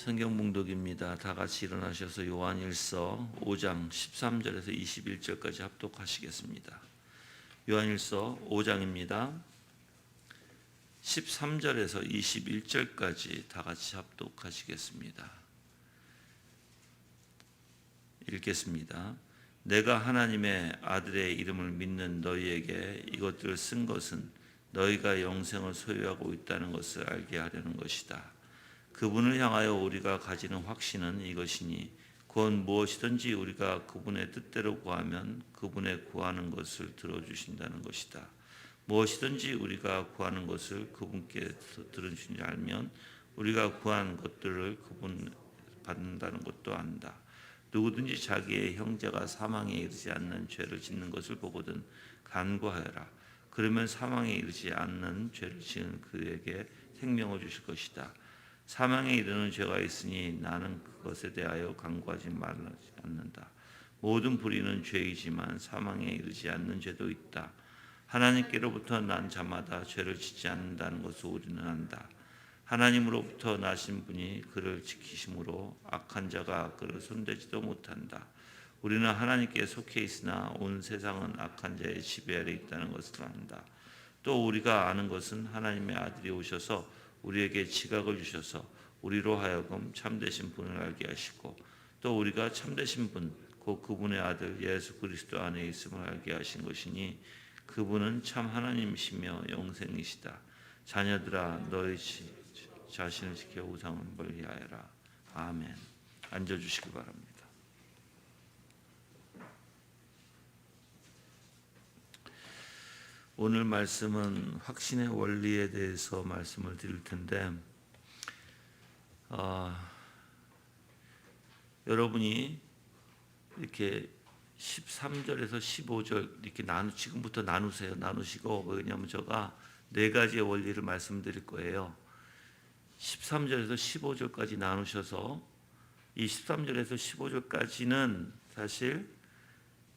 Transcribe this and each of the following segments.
성경 봉독입니다. 다 같이 일어나셔서 요한일서 5장 13절에서 21절까지 합독하시겠습니다. 요한일서 5장입니다. 13절에서 21절까지 다 같이 합독하시겠습니다. 읽겠습니다. 내가 하나님의 아들의 이름을 믿는 너희에게 이것들을 쓴 것은 너희가 영생을 소유하고 있다는 것을 알게 하려는 것이다. 그분을 향하여 우리가 가지는 확신은 이것이니 곧 무엇이든지 우리가 그분의 뜻대로 구하면 그분의 구하는 것을 들어주신다는 것이다. 무엇이든지 우리가 구하는 것을 그분께 들어주신 줄 알면 우리가 구한 것들을 그분 받는다는 것도 안다. 누구든지 자기의 형제가 사망에 이르지 않는 죄를 짓는 것을 보거든 간구하여라. 그러면 사망에 이르지 않는 죄를 지은 그에게 생명을 주실 것이다. 사망에 이르는 죄가 있으니 나는 그것에 대하여 간구하지 말지 않는다. 모든 불의는 죄이지만 사망에 이르지 않는 죄도 있다. 하나님께로부터 난 자마다 죄를 짓지 않는다는 것을 우리는 안다. 하나님으로부터 나신 분이 그를 지키심으로 악한 자가 그를 손대지도 못한다. 우리는 하나님께 속해 있으나 온 세상은 악한 자의 지배 아래 있다는 것을 안다. 또 우리가 아는 것은 하나님의 아들이 오셔서 우리에게 지각을 주셔서 우리로 하여금 참되신 분을 알게 하시고 또 우리가 참되신 분, 곧 그분의 아들 예수 그리스도 안에 있음을 알게 하신 것이니 그분은 참 하나님이시며 영생이시다. 자녀들아 너희 자신을 지켜 우상을 멀리하여라. 아멘. 앉아주시기 바랍니다. 오늘 말씀은 확신의 원리에 대해서 말씀을 드릴 텐데 여러분이 이렇게 13절에서 15절 이렇게 지금부터 나누시고 왜냐하면 제가 네 가지의 원리를 말씀드릴 거예요. 13절에서 15절까지 나누셔서 이 13절에서 15절까지는 사실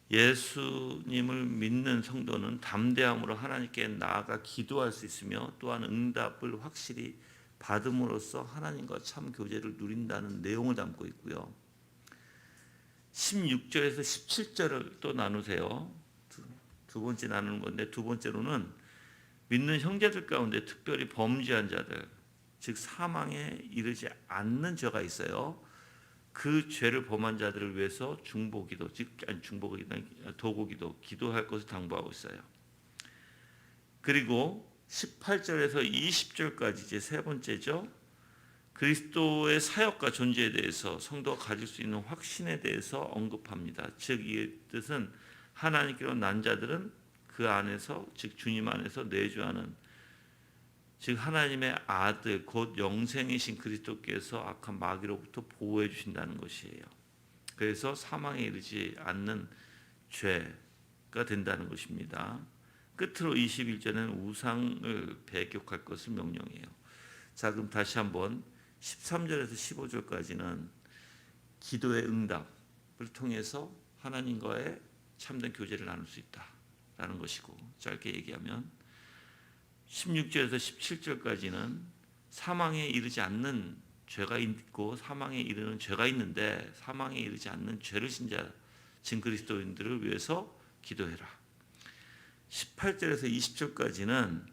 예수님을 믿는 성도는 담대함으로 하나님께 나아가 기도할 수 있으며 또한 응답을 확실히 받음으로써 하나님과 참 교제를 누린다는 내용을 담고 있고요. 16절에서 17절을 또 나누세요. 두 번째 나누는 건데 두 번째로는 믿는 형제들 가운데 특별히 범죄한 자들, 즉 사망에 이르지 않는 죄가 있어요. 그 죄를 범한 자들을 위해서 중보기도, 도구기도, 기도할 것을 당부하고 있어요. 그리고 18절에서 20절까지 이제 세 번째죠. 그리스도의 사역과 존재에 대해서 성도가 가질 수 있는 확신에 대해서 언급합니다. 즉 이 뜻은 하나님께로 난 자들은 그 안에서, 즉 주님 안에서 내주하는 즉 하나님의 아들 곧 영생이신 그리스도께서 악한 마귀로부터 보호해 주신다는 것이에요. 그래서 사망에 이르지 않는 죄가 된다는 것입니다. 끝으로 21절은 우상을 배격할 것을 명령해요. 자, 그럼 다시 한번 13절에서 15절까지는 기도의 응답을 통해서 하나님과의 참된 교제를 나눌 수 있다라는 것이고, 짧게 얘기하면 16절에서 17절까지는 사망에 이르지 않는 죄가 있고 사망에 이르는 죄가 있는데 사망에 이르지 않는 죄를 진 자, 진 그리스도인들을 위해서 기도해라. 18절에서 20절까지는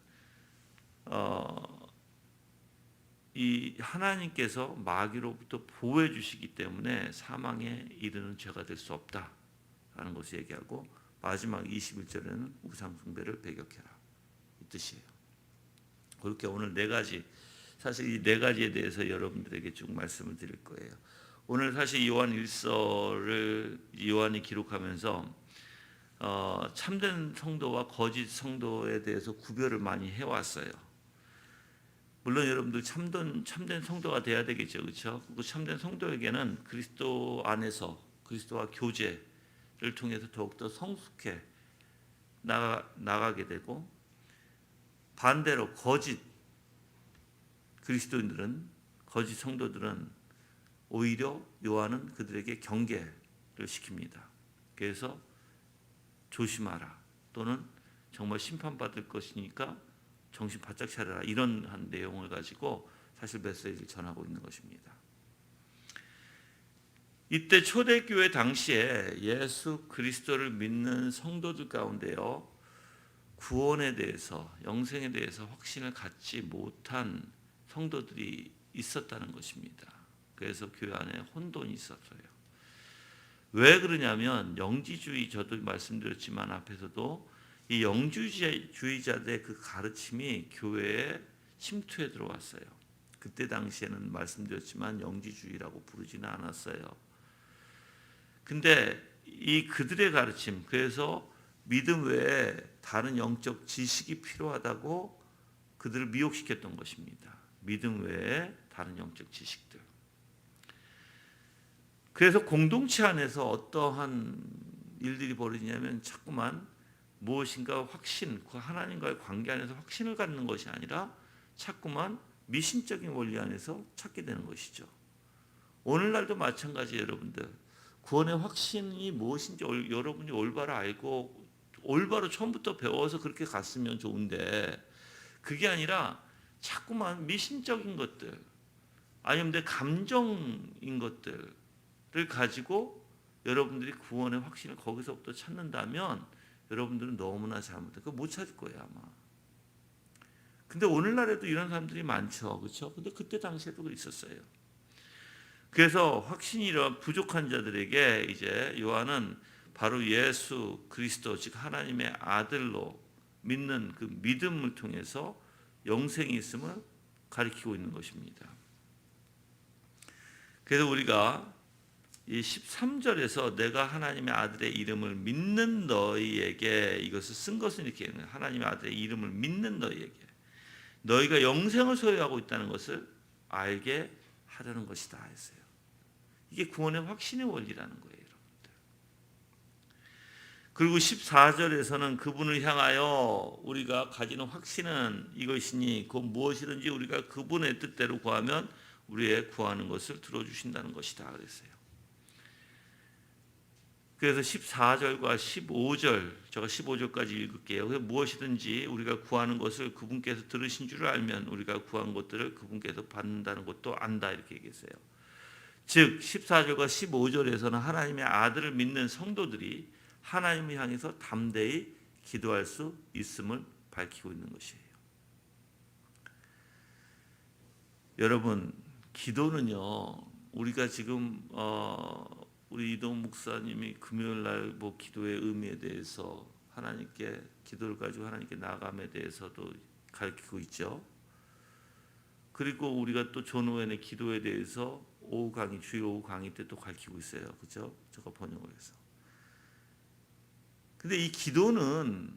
이 하나님께서 마귀로부터 보호해 주시기 때문에 사망에 이르는 죄가 될 수 없다라는 것을 얘기하고 마지막 21절에는 우상 숭배를 배격해라 이 뜻이에요. 그렇게 오늘 네 가지, 사실 이 네 가지에 대해서 여러분들에게 쭉 말씀을 드릴 거예요. 오늘 사실 요한일서를 요한이 기록하면서 참된 성도와 거짓 성도에 대해서 구별을 많이 해왔어요. 물론 여러분들 참된 성도가 돼야 되겠죠, 그렇죠? 그 참된 성도에게는 그리스도 안에서 그리스도와 교제를 통해서 더욱더 성숙해 나가게 되고, 반대로 거짓 그리스도인들은, 거짓 성도들은 오히려 요한은 그들에게 경계를 시킵니다. 그래서 조심하라, 또는 정말 심판받을 것이니까 정신 바짝 차려라, 이런 한 내용을 가지고 사실 메시지를 전하고 있는 것입니다. 이때 초대교회 당시에 예수 그리스도를 믿는 성도들 가운데요, 구원에 대해서, 영생에 대해서 확신을 갖지 못한 성도들이 있었다는 것입니다. 그래서 교회 안에 혼돈이 있었어요. 왜 그러냐면 영지주의, 저도 말씀드렸지만 앞에서도 이 영주주의자들의 그 가르침이 교회에 침투해 들어왔어요. 그때 당시에는 말씀드렸지만 영지주의라고 부르지는 않았어요. 근데 이 그들의 가르침, 그래서 믿음 외에 다른 영적 지식이 필요하다고 그들을 미혹시켰던 것입니다. 믿음 외에 다른 영적 지식들. 그래서 공동체 안에서 어떠한 일들이 벌어지냐면 자꾸만 무엇인가 확신, 그 하나님과의 관계 안에서 확신을 갖는 것이 아니라 자꾸만 미신적인 원리 안에서 찾게 되는 것이죠. 오늘날도 마찬가지예요, 여러분들. 구원의 확신이 무엇인지 여러분이 올바로 알고 올바로 처음부터 배워서 그렇게 갔으면 좋은데, 그게 아니라 자꾸만 미신적인 것들, 아니면 내 감정인 것들을 가지고 여러분들이 구원의 확신을 거기서부터 찾는다면 여러분들은 너무나 잘못해. 그거 못 찾을 거예요, 아마. 근데 오늘날에도 이런 사람들이 많죠, 그렇죠? 근데 그때 당시에도 있었어요. 그래서 확신이 부족한 자들에게 이제 요한은 바로 예수 그리스도, 즉 하나님의 아들로 믿는 그 믿음을 통해서 영생이 있음을 가리키고 있는 것입니다. 그래서 우리가 이 13절에서 내가 하나님의 아들의 이름을 믿는 너희에게, 이것을 쓴 것은 이렇게 하나님의 아들의 이름을 믿는 너희에게 너희가 영생을 소유하고 있다는 것을 알게 하려는 것이다 했어요. 이게 구원의 확신의 원리라는 거예요, 여러분들. 그리고 14절에서는 그분을 향하여 우리가 가지는 확신은 이것이니 곧 무엇이든지 우리가 그분의 뜻대로 구하면 우리의 구하는 것을 들어주신다는 것이다 그랬어요. 그래서 14절과 15절, 제가 15절까지 읽을게요. 그래서 무엇이든지 우리가 구하는 것을 그분께서 들으신 줄 알면 우리가 구한 것들을 그분께서 받는다는 것도 안다, 이렇게 얘기했어요. 즉 14절과 15절에서는 하나님의 아들을 믿는 성도들이 하나님을 향해서 담대히 기도할 수 있음을 밝히고 있는 것이에요. 여러분, 기도는요, 우리가 지금 우리 이동 목사님이 금요일 날 뭐 기도의 의미에 대해서 하나님께 기도를 가지고 하나님께 나아감에 대해서도 가르치고 있죠. 그리고 우리가 또 존 오웬의 기도에 대해서 오후 강의, 주일 오후 강의 때 또 가르치고 있어요. 그렇죠? 제가 번역을 해서. 근데 이 기도는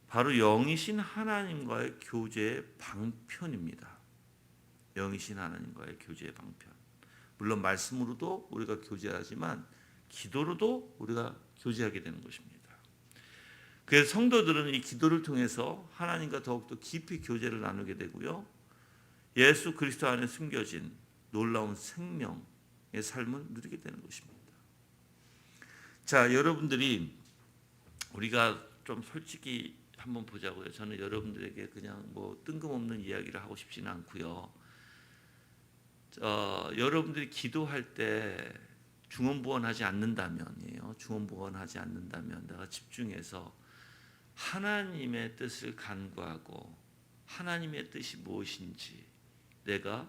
바로 영이신 하나님과의 교제의 방편입니다. 영이신 하나님과의 교제의 방편. 물론 말씀으로도 우리가 교제하지만 기도로도 우리가 교제하게 되는 것입니다. 그래서 성도들은 이 기도를 통해서 하나님과 더욱더 깊이 교제를 나누게 되고요, 예수 그리스도 안에 숨겨진 놀라운 생명의 삶을 누리게 되는 것입니다. 자, 여러분들이 우리가 좀 솔직히 한번 보자고요. 저는 여러분들에게 그냥 뭐 뜬금없는 이야기를 하고 싶지는 않고요. 여러분들이 기도할 때 중언부언하지 않는다면이에요. 중언부언하지 않는다면 내가 집중해서 하나님의 뜻을 간구하고 하나님의 뜻이 무엇인지, 내가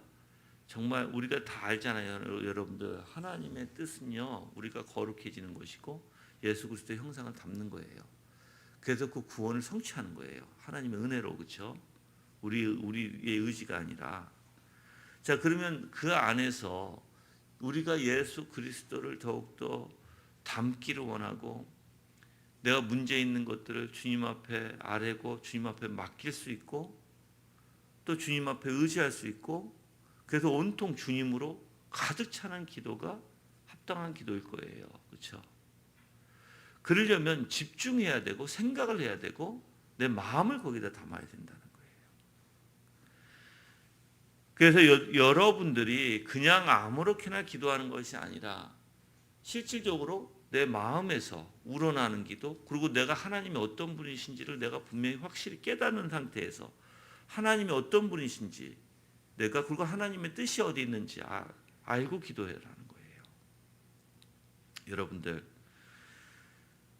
정말 우리가 다 알잖아요, 여러분들. 하나님의 뜻은요, 우리가 거룩해지는 것이고 예수 그리스도의 형상을 담는 거예요. 그래서 그 구원을 성취하는 거예요. 하나님의 은혜로, 그렇죠? 우리의 의지가 아니라. 자, 그러면 그 안에서 우리가 예수 그리스도를 더욱더 닮기를 원하고, 내가 문제 있는 것들을 주님 앞에 아뢰고 주님 앞에 맡길 수 있고, 또 주님 앞에 의지할 수 있고, 그래서 온통 주님으로 가득 차는 기도가 합당한 기도일 거예요. 그렇죠? 그러려면 집중해야 되고 생각을 해야 되고 내 마음을 거기다 담아야 된다는 거예요. 그래서 여러분들이 그냥 아무렇게나 기도하는 것이 아니라 실질적으로 내 마음에서 우러나는 기도, 그리고 내가 하나님이 어떤 분이신지를 내가 분명히 확실히 깨닫는 상태에서 하나님이 어떤 분이신지 내가, 그리고 하나님의 뜻이 어디 있는지 알고 기도해라는 거예요. 여러분들,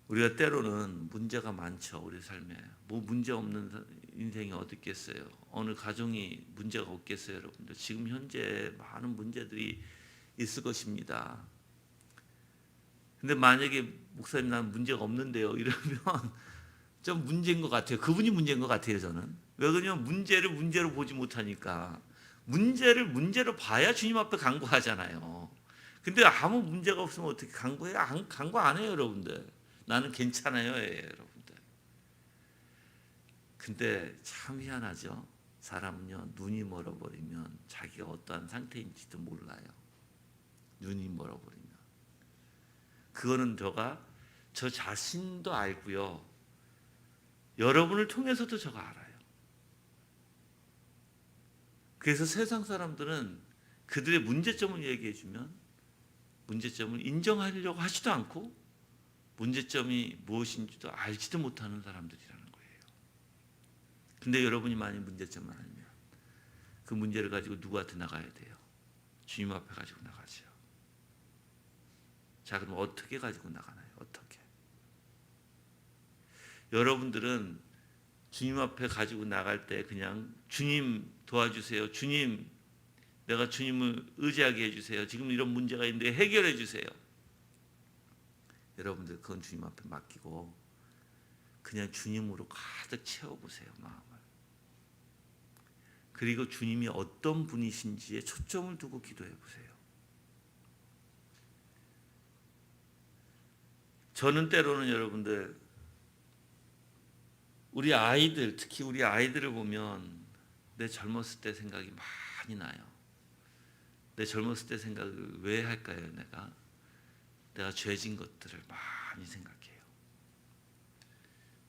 우리가 때로는 문제가 많죠. 우리 삶에 뭐 문제 없는 인생이 어디 있겠어요. 어느 가정이 문제가 없겠어요. 여러분들, 지금 현재 많은 문제들이 있을 것입니다. 근데 만약에 목사님 난 문제가 없는데요 이러면 좀 문제인 것 같아요. 그분이 문제인 것 같아요. 저는. 왜 그러냐면 문제를 문제로 보지 못하니까. 문제를 문제로 봐야 주님 앞에 간구하잖아요. 근데 아무 문제가 없으면 어떻게 간구해요? 간구 안 해요. 여러분들. 나는 괜찮아요. 여러분들. 근데 참 희한하죠. 사람은요, 눈이 멀어버리면 자기가 어떠한 상태인지도 몰라요. 눈이 멀어버리면. 그거는 저 자신도 알고요. 여러분을 통해서도 저가 알아요. 그래서 세상 사람들은 그들의 문제점을 얘기해 주면 문제점을 인정하려고 하지도 않고 문제점이 무엇인지도 알지도 못하는 사람들이라는 거예요. 근데 여러분이 만약 문제점을 알면 그 문제를 가지고 누구한테 나가야 돼요? 주님 앞에 가지고 나가죠. 자, 그럼 어떻게 가지고 나가나요? 어떻게? 여러분들은 주님 앞에 가지고 나갈 때 그냥 주님 도와주세요. 주님, 내가 주님을 의지하게 해주세요. 지금 이런 문제가 있는데 해결해 주세요. 여러분들 그건 주님 앞에 맡기고 그냥 주님으로 가득 채워보세요. 마음을. 그리고 주님이 어떤 분이신지에 초점을 두고 기도해 보세요. 저는 때로는 여러분들, 우리 아이들, 특히 우리 아이들을 보면 내 젊었을 때 생각이 많이 나요. 내 젊었을 때 생각을 왜 할까요? 내가 죄진 것들을 많이 생각해요.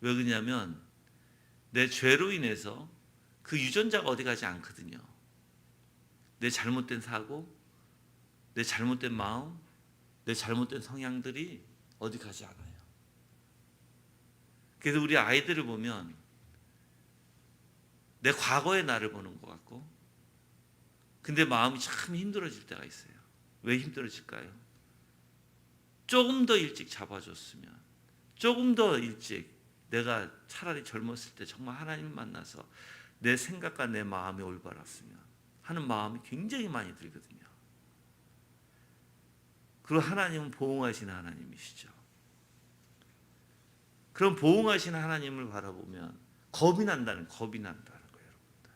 왜 그러냐면 내 죄로 인해서 그 유전자가 어디 가지 않거든요. 내 잘못된 사고, 내 잘못된 마음, 내 잘못된 성향들이 어디 가지 않아요. 그래서 우리 아이들을 보면 내 과거의 나를 보는 것 같고, 근데 마음이 참 힘들어질 때가 있어요. 왜 힘들어질까요? 조금 더 일찍 잡아줬으면, 조금 더 일찍 내가 차라리 젊었을 때 정말 하나님을 만나서 내 생각과 내 마음이 올바랐으면 하는 마음이 굉장히 많이 들거든요. 그리고 하나님은 보응하시는 하나님이시죠. 그런 보응하시는 하나님을 바라보면 겁이 난다는 거예요, 여러분들.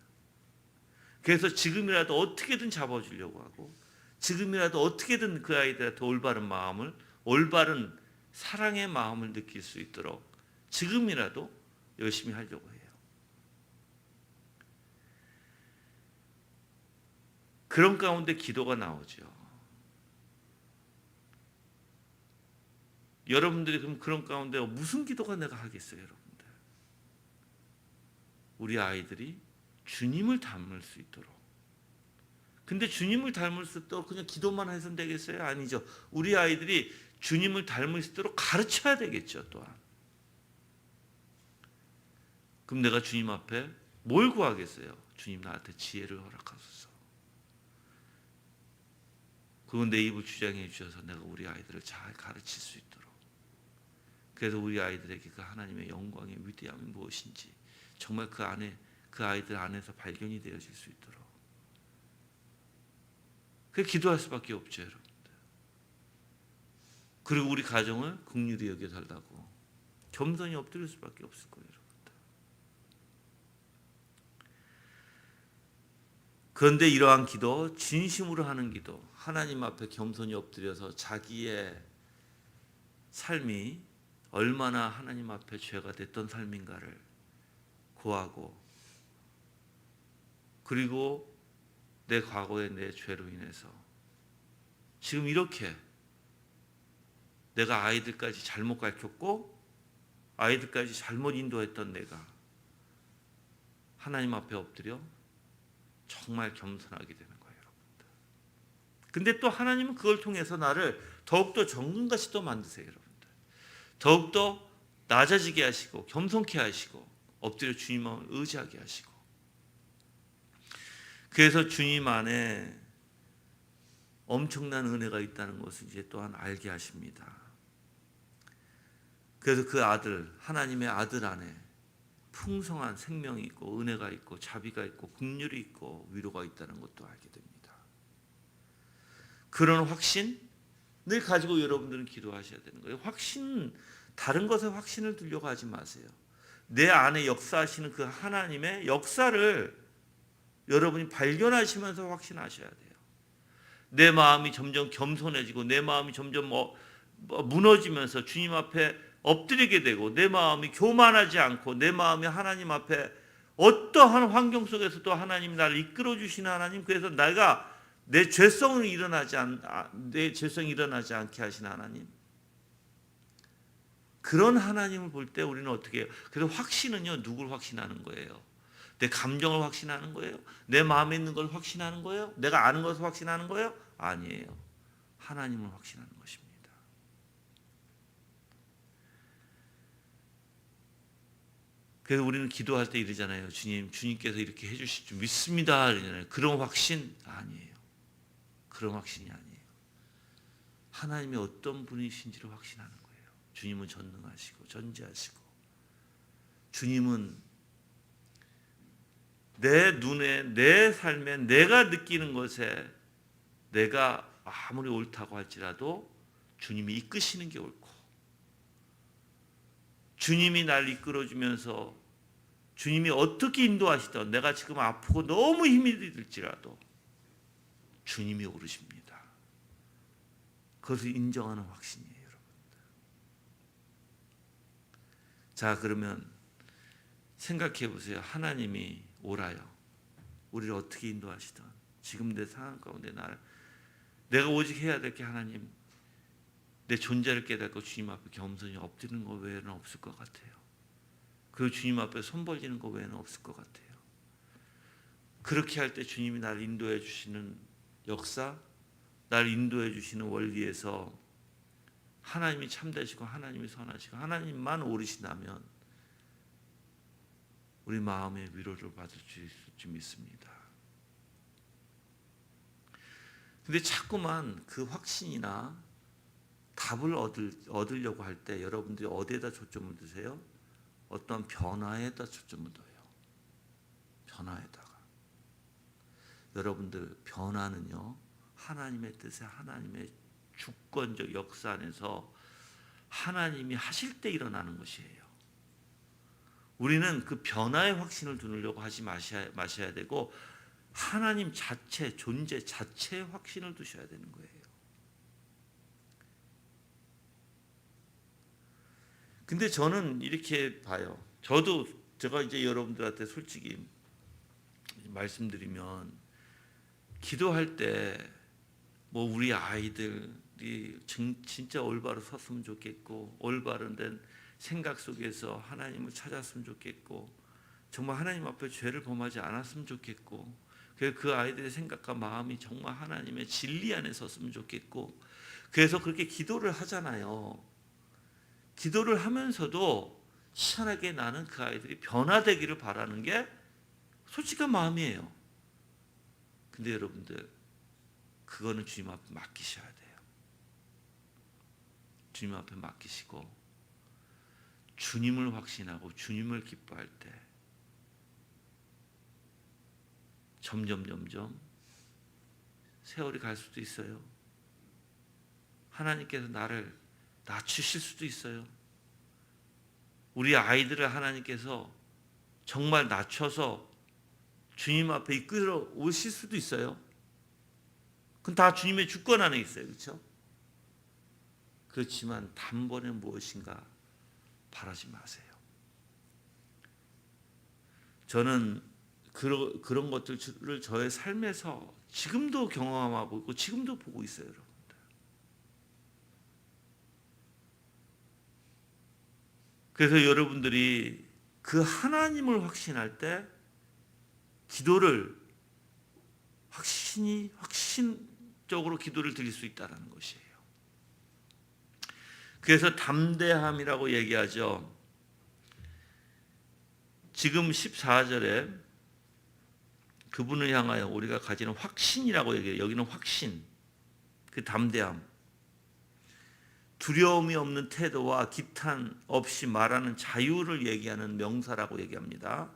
그래서 지금이라도 어떻게든 잡아주려고 하고, 지금이라도 어떻게든 그 아이들한테 올바른 마음을, 올바른 사랑의 마음을 느낄 수 있도록 지금이라도 열심히 하려고 해요. 그런 가운데 기도가 나오죠. 여러분들이 그럼 그런 가운데 무슨 기도가 내가 하겠어요, 여러분들? 우리 아이들이 주님을 닮을 수 있도록. 근데 주님을 닮을 수 있도록 그냥 기도만 해서는 되겠어요? 아니죠. 우리 아이들이 주님을 닮을 수 있도록 가르쳐야 되겠죠, 또한. 그럼 내가 주님 앞에 뭘 구하겠어요? 주님, 나한테 지혜를 허락하소서. 그건 내 입을 주장해 주셔서 내가 우리 아이들을 잘 가르칠 수 있도록. 그래서 우리 아이들에게 그 하나님의 영광의 위대함이 무엇인지 정말 그 아이들 안에서 발견이 되어질 수 있도록. 그게 기도할 수밖에 없죠, 여러분들. 그리고 우리 가정을 긍휼히 여겨달라고 겸손히 엎드릴 수밖에 없을 거예요, 여러분들. 그런데 이러한 기도, 진심으로 하는 기도, 하나님 앞에 겸손히 엎드려서 자기의 삶이 얼마나 하나님 앞에 죄가 됐던 삶인가를 고하고, 그리고 내 과거의 내 죄로 인해서 지금 이렇게 내가 아이들까지 잘못 가르쳤고 아이들까지 잘못 인도했던 내가 하나님 앞에 엎드려 정말 겸손하게 되는 거예요, 여러분들. 근데 또 하나님은 그걸 통해서 나를 더욱더 정금같이 또 만드세요, 여러분들. 더욱더 낮아지게 하시고 겸손케 하시고 엎드려 주님을 의지하게 하시고. 그래서 주님 안에 엄청난 은혜가 있다는 것을 이제 또한 알게 하십니다. 그래서 그 아들, 하나님의 아들 안에 풍성한 생명이 있고 은혜가 있고 자비가 있고 긍휼이 있고 위로가 있다는 것도 알게 됩니다. 그런 확신을 가지고 여러분들은 기도하셔야 되는 거예요. 확신, 다른 것에 확신을 두려고 하지 마세요. 내 안에 역사하시는 그 하나님의 역사를 여러분이 발견하시면서 확신하셔야 돼요. 내 마음이 점점 겸손해지고 내 마음이 점점 무너지면서 주님 앞에 엎드리게 되고 내 마음이 교만하지 않고 내 마음이 하나님 앞에 어떠한 환경 속에서도 하나님이 나를 이끌어 주시는 하나님, 그래서 내가 내 죄성이 일어나지 않게 하시는 하나님, 그런 하나님을 볼 때 우리는 어떻게 해요? 그래서 확신은요, 누굴 확신하는 거예요? 내 감정을 확신하는 거예요? 내 마음에 있는 걸 확신하는 거예요? 내가 아는 것을 확신하는 거예요? 아니에요. 하나님을 확신하는 것입니다. 그래서 우리는 기도할 때 이러잖아요. 주님께서 이렇게 해주실 줄 믿습니다. 이러잖아요. 그런 확신 아니에요. 그런 확신이 아니에요. 하나님이 어떤 분이신지를 확신하는 거예요. 주님은 전능하시고 전지하시고, 주님은 내 눈에, 내 삶에, 내가 느끼는 것에 내가 아무리 옳다고 할지라도 주님이 이끄시는 게 옳고, 주님이 날 이끌어주면서 주님이 어떻게 인도하시던 내가 지금 아프고 너무 힘이 들지라도 주님이 오르십니다. 그것을 인정하는 확신이에요, 여러분들. 자, 그러면 생각해 보세요. 하나님이 오라요. 우리를 어떻게 인도하시던 지금 내 상황 가운데 내가 오직 해야 될 게 하나님, 내 존재를 깨닫고 주님 앞에 겸손히 엎드리는 것 외에는 없을 것 같아요. 그 주님 앞에 손 벌리는 것 외에는 없을 것 같아요. 그렇게 할 때 주님이 나를 인도해 주시는 역사, 나를 인도해 주시는 원리에서 하나님이 참되시고 하나님이 선하시고 하나님만 오르시다면 우리 마음의 위로를 받을 수 있을 줄 믿습니다. 근데 자꾸만 그 확신이나 답을 얻으려고 할 때 여러분들이 어디에다 초점을 두세요? 어떤 변화에다 초점을 둬요. 변화에다가. 여러분들, 변화는요, 하나님의 뜻에, 하나님의 주권적 역사 안에서 하나님이 하실 때 일어나는 것이에요. 우리는 그 변화의 확신을 두려고 하지 마셔야 되고, 하나님 자체, 존재 자체의 확신을 두셔야 되는 거예요. 근데 저는 이렇게 봐요. 제가 이제 여러분들한테 솔직히 말씀드리면, 기도할 때 뭐 우리 아이들이 진짜 올바로 섰으면 좋겠고, 올바른 된 생각 속에서 하나님을 찾았으면 좋겠고, 정말 하나님 앞에 죄를 범하지 않았으면 좋겠고, 그 아이들의 생각과 마음이 정말 하나님의 진리 안에 섰으면 좋겠고, 그래서 그렇게 기도를 하잖아요. 기도를 하면서도 희한하게 나는 그 아이들이 변화되기를 바라는 게 솔직한 마음이에요. 근데 여러분들, 그거는 주님 앞에 맡기셔야 돼요. 주님 앞에 맡기시고 주님을 확신하고 주님을 기뻐할 때 점점 세월이 갈 수도 있어요. 하나님께서 나를 낮추실 수도 있어요. 우리 아이들을 하나님께서 정말 낮춰서 주님 앞에 이끌어 오실 수도 있어요. 그건 다 주님의 주권 안에 있어요. 그렇죠? 그렇지만 단번에 무엇인가 바라지 마세요. 저는 그런 것들을 저의 삶에서 지금도 경험하고 있고 지금도 보고 있어요, 여러분들. 그래서 여러분들이 그 하나님을 확신할 때 기도를 확신적으로 기도를 드릴 수 있다는 것이에요. 그래서 담대함이라고 얘기하죠. 지금 14절에 그분을 향하여 우리가 가지는 확신이라고 얘기해요. 여기는 확신. 그 담대함, 두려움이 없는 태도와 기탄 없이 말하는 자유를 얘기하는 명사라고 얘기합니다.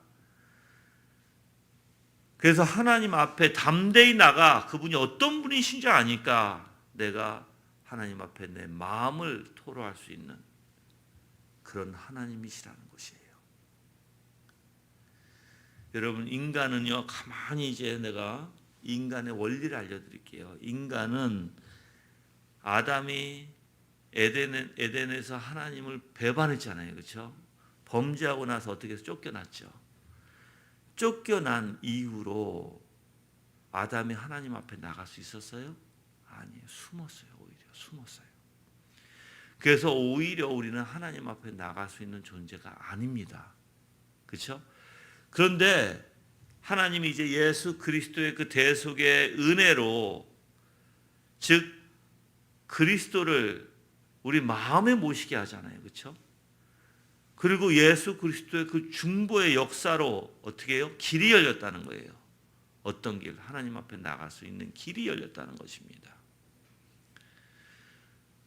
그래서 하나님 앞에 담대히 나가 그분이 어떤 분이신지 아니까 내가 하나님 앞에 내 마음을 토로할 수 있는 그런 하나님이시라는 것이에요. 여러분, 인간은요, 가만히 이제 내가 인간의 원리를 알려드릴게요. 인간은 아담이 에덴에서 하나님을 배반했잖아요. 그렇죠? 범죄하고 나서 어떻게 해서 쫓겨났죠. 쫓겨난 이후로 아담이 하나님 앞에 나갈 수 있었어요? 아니에요. 숨었어요. 오히려 숨었어요. 그래서 오히려 우리는 하나님 앞에 나갈 수 있는 존재가 아닙니다. 그렇죠? 그런데 하나님이 이제 예수 그리스도의 그 대속의 은혜로, 즉 그리스도를 우리 마음에 모시게 하잖아요. 그렇죠? 그리고 예수 그리스도의 그 중보의 역사로 어떻게 해요? 길이 열렸다는 거예요. 어떤 길? 하나님 앞에 나갈 수 있는 길이 열렸다는 것입니다.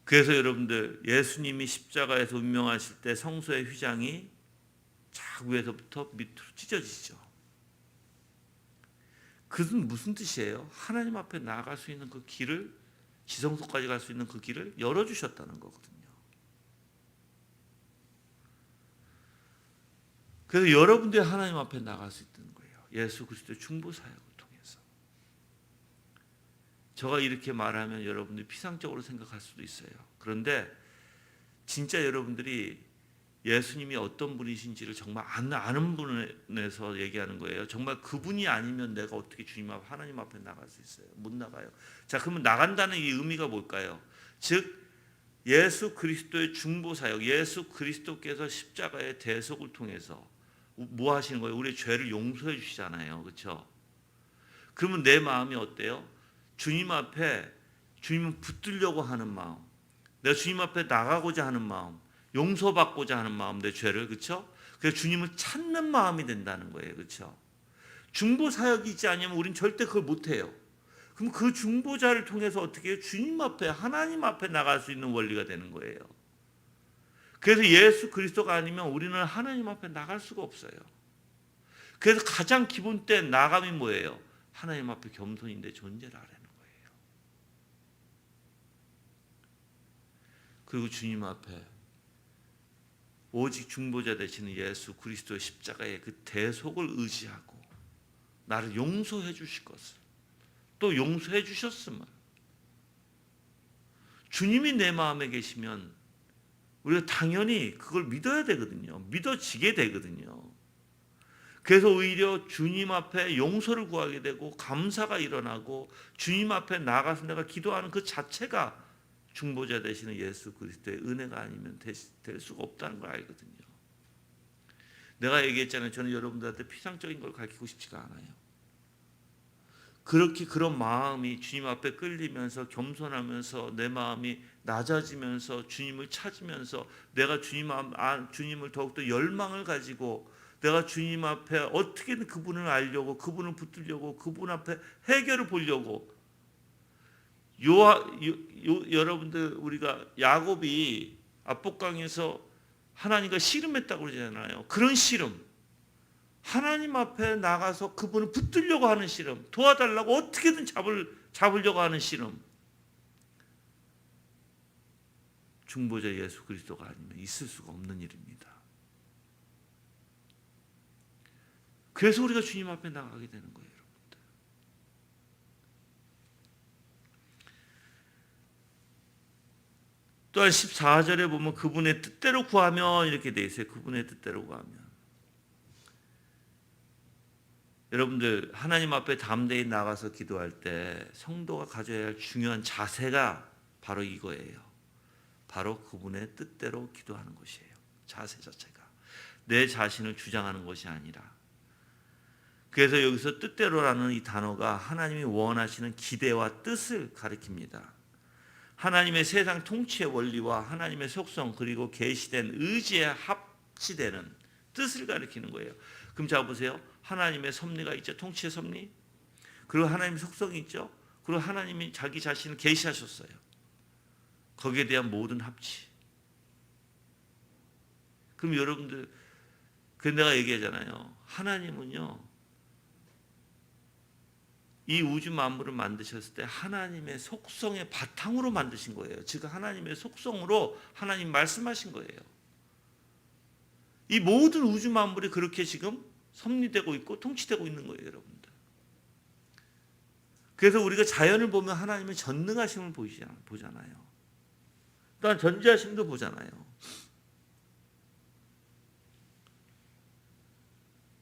그래서 여러분들, 예수님이 십자가에서 운명하실 때 성소의 휘장이 쫙 위에서부터 밑으로 찢어지죠. 그것은 무슨 뜻이에요? 하나님 앞에 나아갈 수 있는 그 길을, 지성소까지 갈 수 있는 그 길을 열어주셨다는 거거든요. 그래서 여러분들이 하나님 앞에 나갈 수 있다는 거예요. 예수 그리스도의 중보 사역을 통해서. 제가 이렇게 말하면 여러분들이 피상적으로 생각할 수도 있어요. 그런데 진짜 여러분들이 예수님이 어떤 분이신지를 정말 아는 분에서 얘기하는 거예요. 정말 그분이 아니면 내가 어떻게 주님 앞, 하나님 앞에 나갈 수 있어요? 못 나가요. 자, 그러면 나간다는 이 의미가 뭘까요? 즉 예수 그리스도의 중보 사역, 예수 그리스도께서 십자가의 대속을 통해서 뭐 하시는 거예요? 우리의 죄를 용서해 주시잖아요. 그렇죠? 그러면 내 마음이 어때요? 주님 앞에 주님을 붙들려고 하는 마음, 내가 주님 앞에 나가고자 하는 마음, 용서받고자 하는 마음, 내 죄를, 그렇죠? 그래서 주님을 찾는 마음이 된다는 거예요. 그렇죠? 중보 사역이 있지 않으면 우린 절대 그걸 못 해요. 그럼 그 중보자를 통해서 어떻게 해요? 주님 앞에, 하나님 앞에 나갈 수 있는 원리가 되는 거예요. 그래서 예수 그리스도가 아니면 우리는 하나님 앞에 나갈 수가 없어요. 그래서 가장 기본된 나감이 뭐예요? 하나님 앞에 겸손히 내 존재를 하라는 거예요. 그리고 주님 앞에 오직 중보자 되시는 예수 그리스도의 십자가의 그 대속을 의지하고 나를 용서해 주실 것을, 또 용서해 주셨음을, 주님이 내 마음에 계시면 우리가 당연히 그걸 믿어야 되거든요. 믿어지게 되거든요. 그래서 오히려 주님 앞에 용서를 구하게 되고 감사가 일어나고 주님 앞에 나가서 내가 기도하는 그 자체가 중보자 되시는 예수 그리스도의 은혜가 아니면 될 수가 없다는 걸 알거든요. 내가 얘기했잖아요. 저는 여러분들한테 피상적인 걸 가르치고 싶지가 않아요. 그렇게 그런 마음이 주님 앞에 끌리면서 겸손하면서 내 마음이 낮아지면서 주님을 찾으면서 내가 주님을 더욱더 열망을 가지고 내가 주님 앞에 어떻게든 그분을 알려고, 그분을 붙들려고, 그분 앞에 해결을 보려고. 여러분들, 우리가 야곱이 압복강에서 하나님과 씨름했다고 그러잖아요. 그런 씨름, 하나님 앞에 나가서 그분을 붙들려고 하는 씨름, 도와달라고 어떻게든 잡으려고 하는 씨름, 중보자 예수 그리스도가 아니면 있을 수가 없는 일입니다. 그래서 우리가 주님 앞에 나가게 되는 거예요. 여러분들. 또한 14절에 보면 그분의 뜻대로 구하면 이렇게 돼 있어요. 그분의 뜻대로 구하면. 여러분들, 하나님 앞에 담대히 나가서 기도할 때 성도가 가져야 할 중요한 자세가 바로 이거예요. 바로 그분의 뜻대로 기도하는 것이에요. 자세 자체가 내 자신을 주장하는 것이 아니라. 그래서 여기서 뜻대로라는 이 단어가 하나님이 원하시는 기대와 뜻을 가리킵니다. 하나님의 세상 통치의 원리와 하나님의 속성, 그리고 계시된 의지에 합치되는 뜻을 가리키는 거예요. 그럼 자 보세요. 하나님의 섭리가 있죠. 통치의 섭리. 그리고 하나님의 속성이 있죠. 그리고 하나님이 자기 자신을 계시하셨어요. 거기에 대한 모든 합치. 그럼 여러분들, 그 내가 얘기하잖아요. 하나님은요, 이 우주 만물을 만드셨을 때 하나님의 속성의 바탕으로 만드신 거예요. 즉 하나님의 속성으로 하나님 말씀하신 거예요. 이 모든 우주 만물이 그렇게 지금 섭리되고 있고 통치되고 있는 거예요, 여러분들. 그래서 우리가 자연을 보면 하나님의 전능하심을 보잖아요. 또한 전지하심도 보잖아요.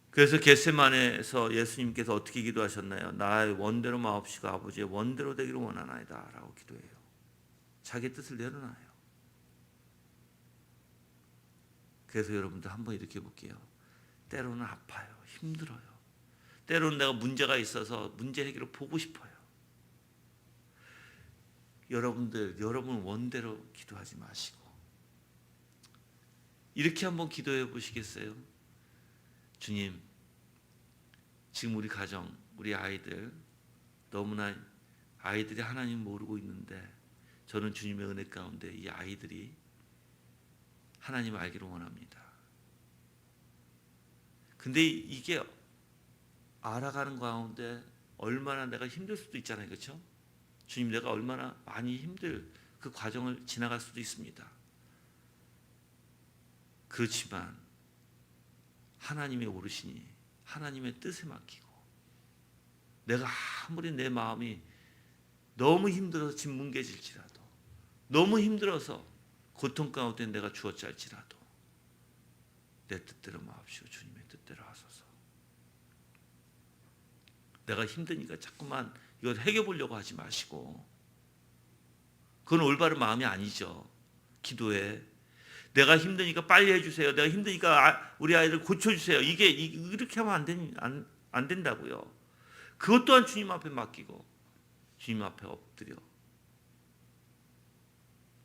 그래서 겟세마네에서 예수님께서 어떻게 기도하셨나요? 나의 원대로 마옵시고 아버지의 원대로 되기를 원하나이다 라고 기도해요. 자기 뜻을 내려놔요. 그래서 여러분들 한번 이렇게 볼게요. 때로는 아파요. 힘들어요. 때로는 내가 문제가 있어서 문제 해결을 보고 싶어요. 여러분 원대로 기도하지 마시고 이렇게 한번 기도해 보시겠어요? 주님, 지금 우리 가정, 우리 아이들 너무나 아이들이 하나님 모르고 있는데 저는 주님의 은혜 가운데 이 아이들이 하나님을 알기를 원합니다. 근데 이게 알아가는 가운데 얼마나 내가 힘들 수도 있잖아요. 그렇죠? 주님, 내가 얼마나 많이 힘들 그 과정을 지나갈 수도 있습니다. 그렇지만 하나님의 오르시니 하나님의 뜻에 맡기고 내가 아무리 내 마음이 너무 힘들어서 짓뭉개질지라도 너무 힘들어서 고통 가운데 내가 주어짤지라도 내 뜻대로 마옵시고 주님의 뜻대로 하소서. 내가 힘드니까 자꾸만 이걸 해결해 보려고 하지 마시고 그건 올바른 마음이 아니죠. 기도에 내가 힘드니까 빨리 해주세요. 내가 힘드니까 우리 아이를 고쳐주세요. 이게 이렇게 하면 안 된다고요. 그것 또한 주님 앞에 맡기고 주님 앞에 엎드려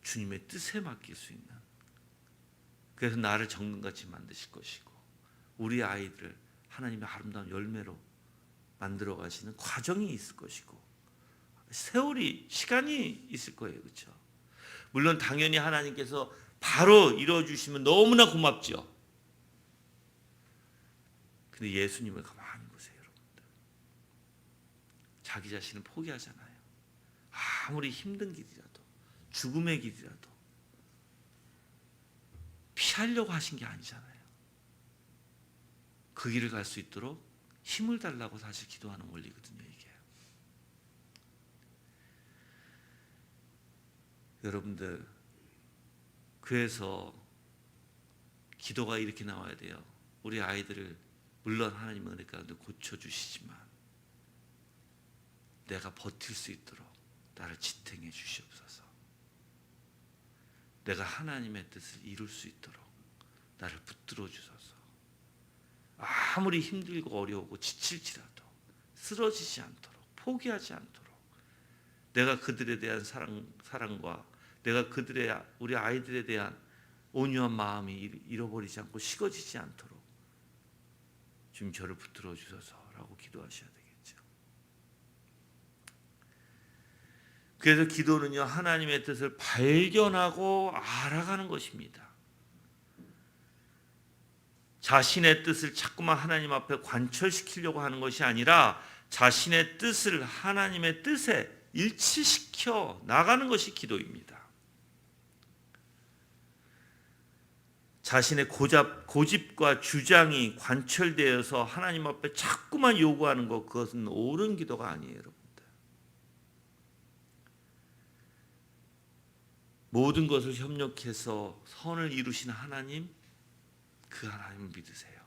주님의 뜻에 맡길 수 있는, 그래서 나를 정금같이 만드실 것이고 우리 아이들을 하나님의 아름다운 열매로 만들어 가시는 과정이 있을 것이고 세월이 시간이 있을 거예요. 그렇죠? 물론 당연히 하나님께서 바로 이루어주시면 너무나 고맙죠. 근데 예수님을 가만히 보세요, 여러분들. 자기 자신을 포기하잖아요. 아무리 힘든 길이라도 죽음의 길이라도 피하려고 하신 게 아니잖아요. 그 길을 갈 수 있도록 힘을 달라고 사실 기도하는 원리거든요, 이게. 여러분들, 그래서 기도가 이렇게 나와야 돼요. 우리 아이들을 물론 하나님은 은혜 가운데 고쳐주시지만 내가 버틸 수 있도록 나를 지탱해 주시옵소서. 내가 하나님의 뜻을 이룰 수 있도록 나를 붙들어 주소서. 아무리 힘들고 어려우고 지칠지라도 쓰러지지 않도록, 포기하지 않도록 내가 그들에 대한 사랑과 내가 우리 아이들에 대한 온유한 마음이 잃어버리지 않고 식어지지 않도록 주님 저를 붙들어 주소서라고 기도하셔야 되겠죠. 그래서 기도는요, 하나님의 뜻을 발견하고 알아가는 것입니다. 자신의 뜻을 자꾸만 하나님 앞에 관철시키려고 하는 것이 아니라 자신의 뜻을 하나님의 뜻에 일치시켜 나가는 것이 기도입니다. 자신의 고집과 주장이 관철되어서 하나님 앞에 자꾸만 요구하는 것, 그것은 옳은 기도가 아니에요, 여러분들. 모든 것을 협력해서 선을 이루시는 하나님, 그 하나님을 믿으세요.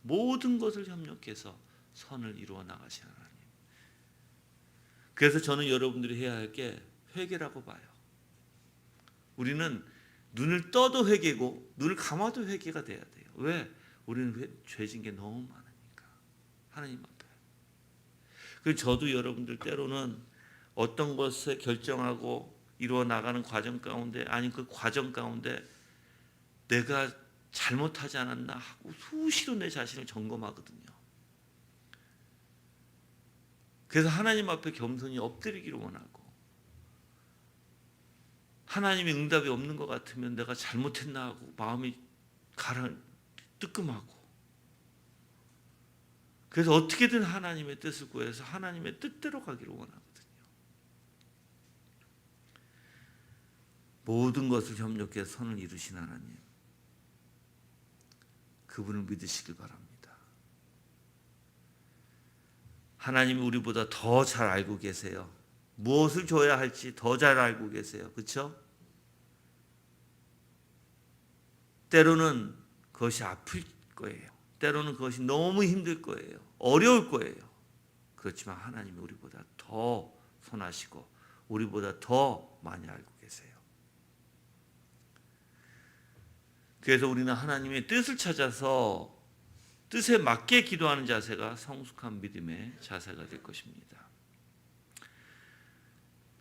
모든 것을 협력해서 선을 이루어 나가시는 하나님. 그래서 저는 여러분들이 해야 할 게 회개라고 봐요. 우리는 눈을 떠도 회개고 눈을 감아도 회개가 돼야 돼요. 왜? 우리는 죄진 게 너무 많으니까 하나님 앞에. 그래서 저도 여러분들 때로는 어떤 것을 결정하고 이루어 나가는 과정 가운데, 아니 그 과정 가운데 내가 잘못하지 않았나 하고 수시로 내 자신을 점검하거든요. 그래서 하나님 앞에 겸손히 엎드리기를 원하고, 하나님의 응답이 없는 것 같으면 내가 잘못했나 하고 마음이 뜨끔하고, 그래서 어떻게든 하나님의 뜻을 구해서 하나님의 뜻대로 가기를 원하거든요. 모든 것을 협력해 선을 이루신 하나님, 그분을 믿으시길 바랍니다. 하나님이 우리보다 더 잘 알고 계세요. 무엇을 줘야 할지 더 잘 알고 계세요. 그렇죠? 때로는 그것이 아플 거예요. 때로는 그것이 너무 힘들 거예요. 어려울 거예요. 그렇지만 하나님이 우리보다 더 선하시고 우리보다 더 많이 알고 계세요. 그래서 우리는 하나님의 뜻을 찾아서 뜻에 맞게 기도하는 자세가 성숙한 믿음의 자세가 될 것입니다.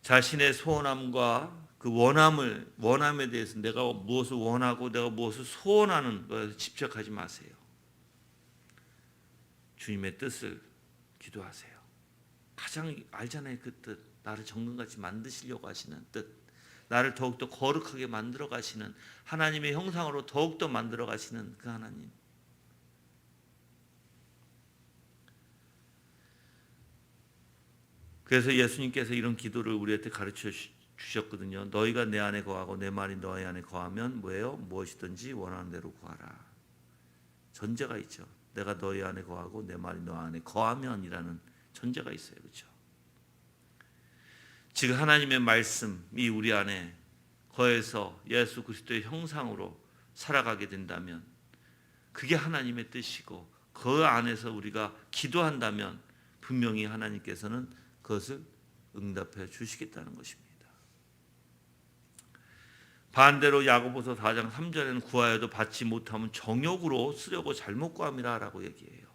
자신의 소원함과 그 원함에 대해서 내가 무엇을 원하고 내가 무엇을 소원하는 것에 집착하지 마세요. 주님의 뜻을 기도하세요. 가장 알잖아요. 그 뜻. 나를 정금같이 만드시려고 하시는 뜻. 나를 더욱더 거룩하게 만들어 가시는, 하나님의 형상으로 더욱더 만들어 가시는 그 하나님. 그래서 예수님께서 이런 기도를 우리한테 가르쳐 주셨거든요. 너희가 내 안에 거하고 내 말이 너희 안에 거하면 뭐예요? 무엇이든지 원하는 대로 구하라. 전제가 있죠. 내가 너희 안에 거하고 내 말이 너 안에 거하면이라는 전제가 있어요. 그렇죠? 지금 하나님의 말씀이 우리 안에 거해서 예수 그리스도의 형상으로 살아가게 된다면 그게 하나님의 뜻이고, 그 안에서 우리가 기도한다면 분명히 하나님께서는 그것을 응답해 주시겠다는 것입니다. 반대로 야고보서 4장 3절에는 구하여도 받지 못하면 정욕으로 쓰려고 잘못 구함이라 라고 얘기해요.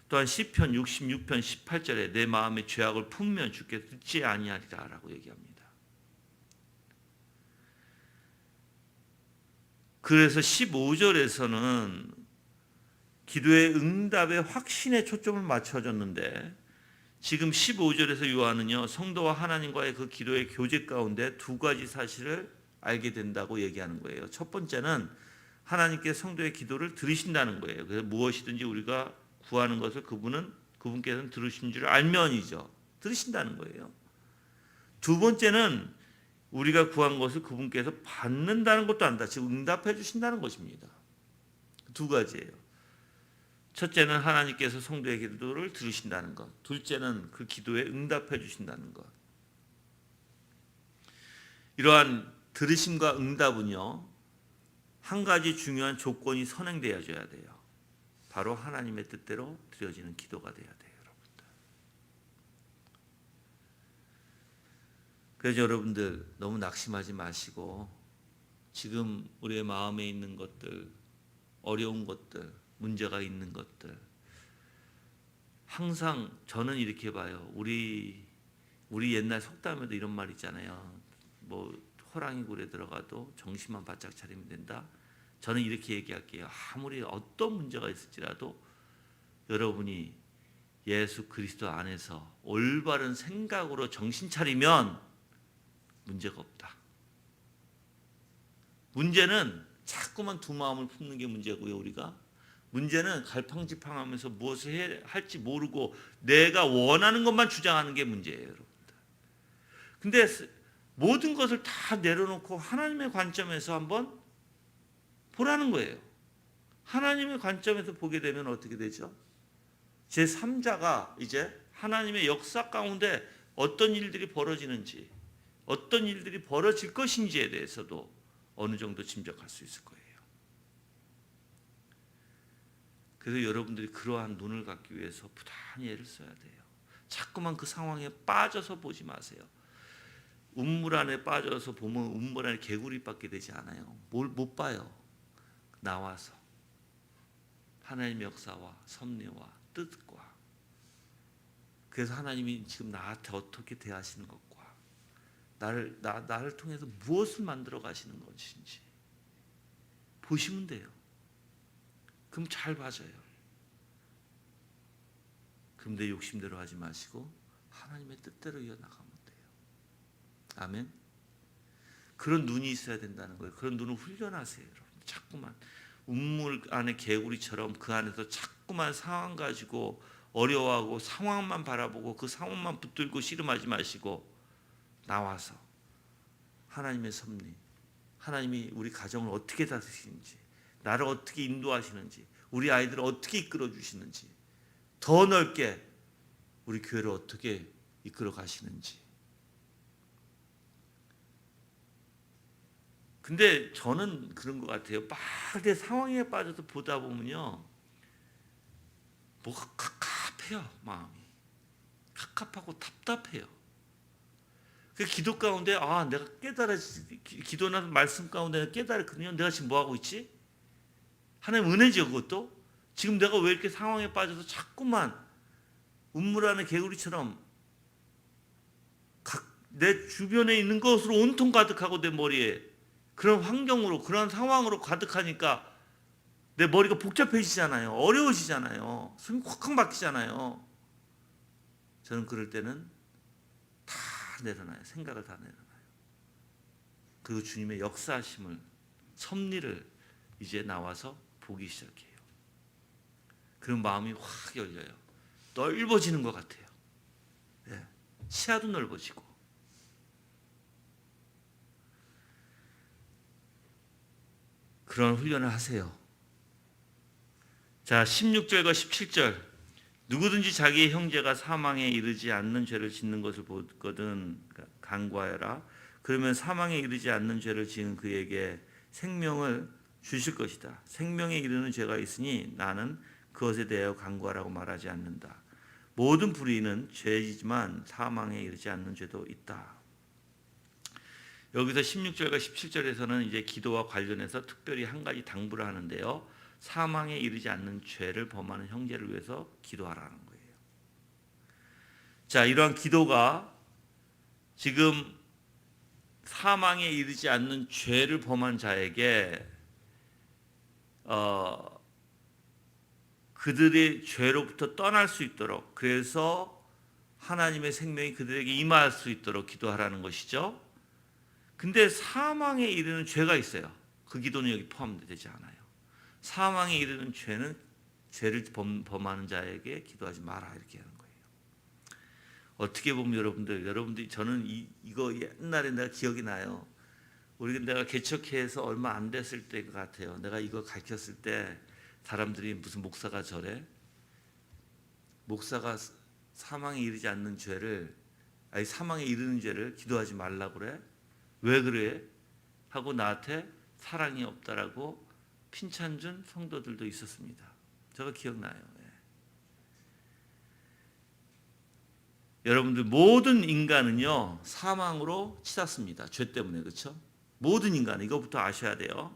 또한 시편 66편 18절에 내 마음의 죄악을 품으면 주께 듣지 아니하리라 라고 얘기합니다. 그래서 15절에서는 기도의 응답의 확신에 초점을 맞춰줬는데, 지금 15절에서 요한은요, 성도와 하나님과의 그 기도의 교제 가운데 두 가지 사실을 알게 된다고 얘기하는 거예요. 첫 번째는 하나님께서 성도의 기도를 들으신다는 거예요. 그래서 무엇이든지 우리가 구하는 것을 그분께서는 들으신 줄 알면이죠. 들으신다는 거예요. 두 번째는 우리가 구한 것을 그분께서 받는다는 것도 안다. 즉 응답해 주신다는 것입니다. 두 가지예요. 첫째는 하나님께서 성도의 기도를 들으신다는 것. 둘째는 그 기도에 응답해 주신다는 것. 이러한 들으심과 응답은요, 한 가지 중요한 조건이 선행되어져야 돼요. 바로 하나님의 뜻대로 드려지는 기도가 돼야 돼요, 여러분들. 그래서 여러분들 너무 낙심하지 마시고, 지금 우리의 마음에 있는 것들, 어려운 것들, 문제가 있는 것들, 항상 저는 이렇게 봐요. 우리 옛날 속담에도 이런 말 있잖아요. 뭐 호랑이 굴에 들어가도 정신만 바짝 차리면 된다. 저는 이렇게 얘기할게요. 아무리 어떤 문제가 있을지라도 여러분이 예수 그리스도 안에서 올바른 생각으로 정신 차리면 문제가 없다. 문제는 자꾸만 두 마음을 품는 게 문제고요. 우리가 문제는 갈팡질팡하면서 무엇을 해야 할지 모르고 내가 원하는 것만 주장하는 게 문제예요, 여러분들. 근데 모든 것을 다 내려놓고 하나님의 관점에서 한번 보라는 거예요. 하나님의 관점에서 보게 되면 어떻게 되죠? 제3자가 이제 하나님의 역사 가운데 어떤 일들이 벌어지는지, 어떤 일들이 벌어질 것인지에 대해서도 어느 정도 짐작할 수 있을 거예요. 그래서 여러분들이 그러한 눈을 갖기 위해서 부단히 애를 써야 돼요. 자꾸만 그 상황에 빠져서 보지 마세요. 운물 안에 빠져서 보면 운물 안에 개구리밖에 되지 않아요. 뭘 못 봐요. 나와서 하나님의 역사와 섭리와 뜻과, 그래서 하나님이 지금 나한테 어떻게 대하시는 것과 나를 통해서 무엇을 만들어 가시는 것인지 보시면 돼요. 그럼 잘 봐져요. 그런데 욕심대로 하지 마시고 하나님의 뜻대로 이어나가면 돼요. 아멘. 그런 눈이 있어야 된다는 거예요. 그런 눈을 훈련하세요. 여러분. 자꾸만 우물 안에 개구리처럼 그 안에서 자꾸만 상황 가지고 어려워하고 상황만 바라보고 그 상황만 붙들고 씨름하지 마시고 나와서 하나님의 섭리, 하나님이 우리 가정을 어떻게 다스리시는지, 나를 어떻게 인도하시는지, 우리 아이들을 어떻게 이끌어 주시는지, 더 넓게 우리 교회를 어떻게 이끌어 가시는지. 근데 저는 그런 것 같아요. 막 내 상황에 빠져서 보다 보면요, 뭐가 갑갑해요. 마음이 갑갑하고 답답해요. 그 기도 가운데 내가 기도나 말씀 가운데 내가 깨달았거든요. 내가 지금 뭐 하고 있지? 하나님 은혜죠. 그것도 지금 내가 왜 이렇게 상황에 빠져서 자꾸만 운물 안에 개구리처럼 내 주변에 있는 것으로 온통 가득하고 내 머리에 그런 환경으로 그런 상황으로 가득하니까 내 머리가 복잡해지잖아요. 어려워지잖아요. 숨이 콱콱 막히잖아요. 저는 그럴 때는 다 내려놔요. 생각을 다 내려놔요. 그리고 주님의 역사하심을, 섭리를 이제 나와서 보기 시작해요. 그런 마음이 확 열려요. 넓어지는 것 같아요. 네. 시야도 넓어지고. 그런 훈련을 하세요. 자, 16절과 17절. 누구든지 자기의 형제가 사망에 이르지 않는 죄를 짓는 것을 보거든 간구하여라. 그러면 사망에 이르지 않는 죄를 지은 그에게 생명을 주실 것이다. 생명에 이르는 죄가 있으니 나는 그것에 대하여 간구하라고 말하지 않는다. 모든 불의는 죄이지만 사망에 이르지 않는 죄도 있다. 여기서 16절과 17절에서는 이제 기도와 관련해서 특별히 한 가지 당부를 하는데요. 사망에 이르지 않는 죄를 범하는 형제를 위해서 기도하라는 거예요. 자, 이러한 기도가 지금 사망에 이르지 않는 죄를 범한 자에게 그들의 죄로부터 떠날 수 있도록, 그래서 하나님의 생명이 그들에게 임할 수 있도록 기도하라는 것이죠. 근데 사망에 이르는 죄가 있어요. 그 기도는 여기 포함되지 않아요. 사망에 이르는 죄는 죄를 범하는 자에게 기도하지 마라, 이렇게 하는 거예요. 어떻게 보면 여러분들이 저는 이거 옛날에 내가 기억이 나요. 내가 개척해서 얼마 안 됐을 때 같아요. 내가 이거 가르쳤을 때 사람들이 무슨 목사가 저래? 목사가 사망에 이르지 않는 죄를, 사망에 이르는 죄를 기도하지 말라고 그래? 왜 그래? 하고 나한테 사랑이 없다라고 핀찬 준 성도들도 있었습니다. 제가 기억나요. 예. 여러분들 모든 인간은요 사망으로 치닫습니다. 죄 때문에. 그렇죠? 모든 인간은 이거부터 아셔야 돼요.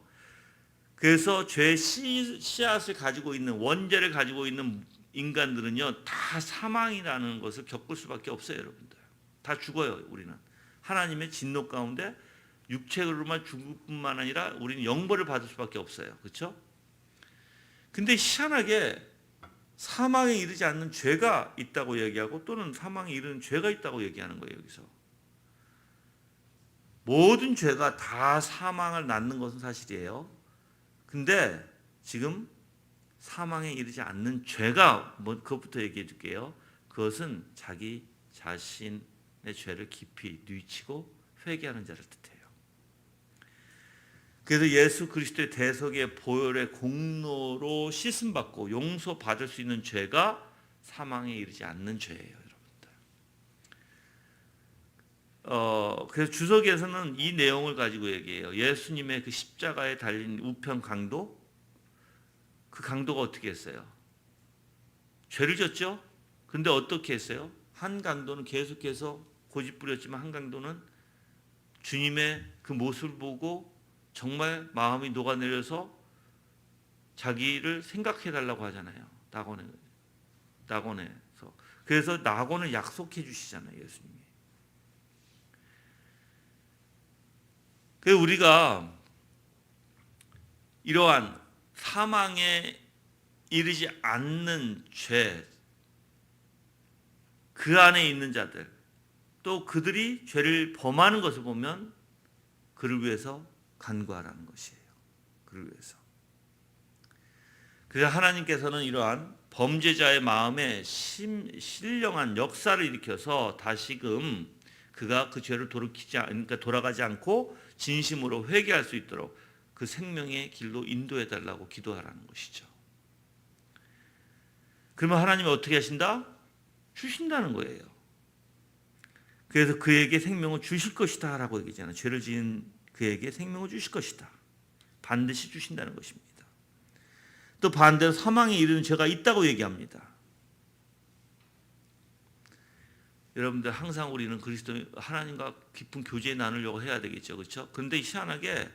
그래서 죄의 씨앗을 가지고 있는, 원죄를 가지고 있는 인간들은요 다 사망이라는 것을 겪을 수밖에 없어요. 여러분들 다 죽어요. 우리는 하나님의 진노 가운데 육체로만 죽을 뿐만 아니라 우리는 영벌을 받을 수밖에 없어요. 그렇죠? 근데 희한하게 사망에 이르지 않는 죄가 있다고 얘기하고, 또는 사망에 이르는 죄가 있다고 얘기하는 거예요. 여기서 모든 죄가 다 사망을 낳는 것은 사실이에요. 근데 지금 사망에 이르지 않는 죄가 그것부터 얘기해 줄게요. 그것은 자기 자신의 죄를 깊이 뉘치고 회개하는 자를 뜻해요. 그래서 예수 그리스도의 대속의 보혈의 공로로 씻음받고 용서받을 수 있는 죄가 사망에 이르지 않는 죄예요. 여러분들. 그래서 주석에서는 이 내용을 가지고 얘기해요. 예수님의 그 십자가에 달린 우편 강도, 그 강도가 어떻게 했어요? 죄를 졌죠? 근데 어떻게 했어요? 한 강도는 계속해서 고집부렸지만 한 강도는 주님의 그 모습을 보고 정말 마음이 녹아내려서 자기를 생각해 달라고 하잖아요. 낙원에서. 그래서 낙원을 약속해 주시잖아요. 예수님이. 그래서 우리가 이러한 사망에 이르지 않는 죄, 그 안에 있는 자들, 또 그들이 죄를 범하는 것을 보면 그를 위해서 간구하라는 것이에요. 그를 위해서. 그래서 하나님께서는 이러한 범죄자의 마음에 신령한 역사를 일으켜서 다시금 그가 그 죄를 돌아가지 않고 진심으로 회개할 수 있도록 그 생명의 길로 인도해 달라고 기도하라는 것이죠. 그러면 하나님이 어떻게 하신다? 주신다는 거예요. 그래서 그에게 생명을 주실 것이다 라고 얘기하잖아요. 죄를 지은 그에게 생명을 주실 것이다. 반드시 주신다는 것입니다. 또 반대로 사망에 이르는 죄가 있다고 얘기합니다. 여러분들 항상 우리는 그리스도 하나님과 깊은 교제 나누려고 해야 되겠죠. 그렇죠? 그런데 희한하게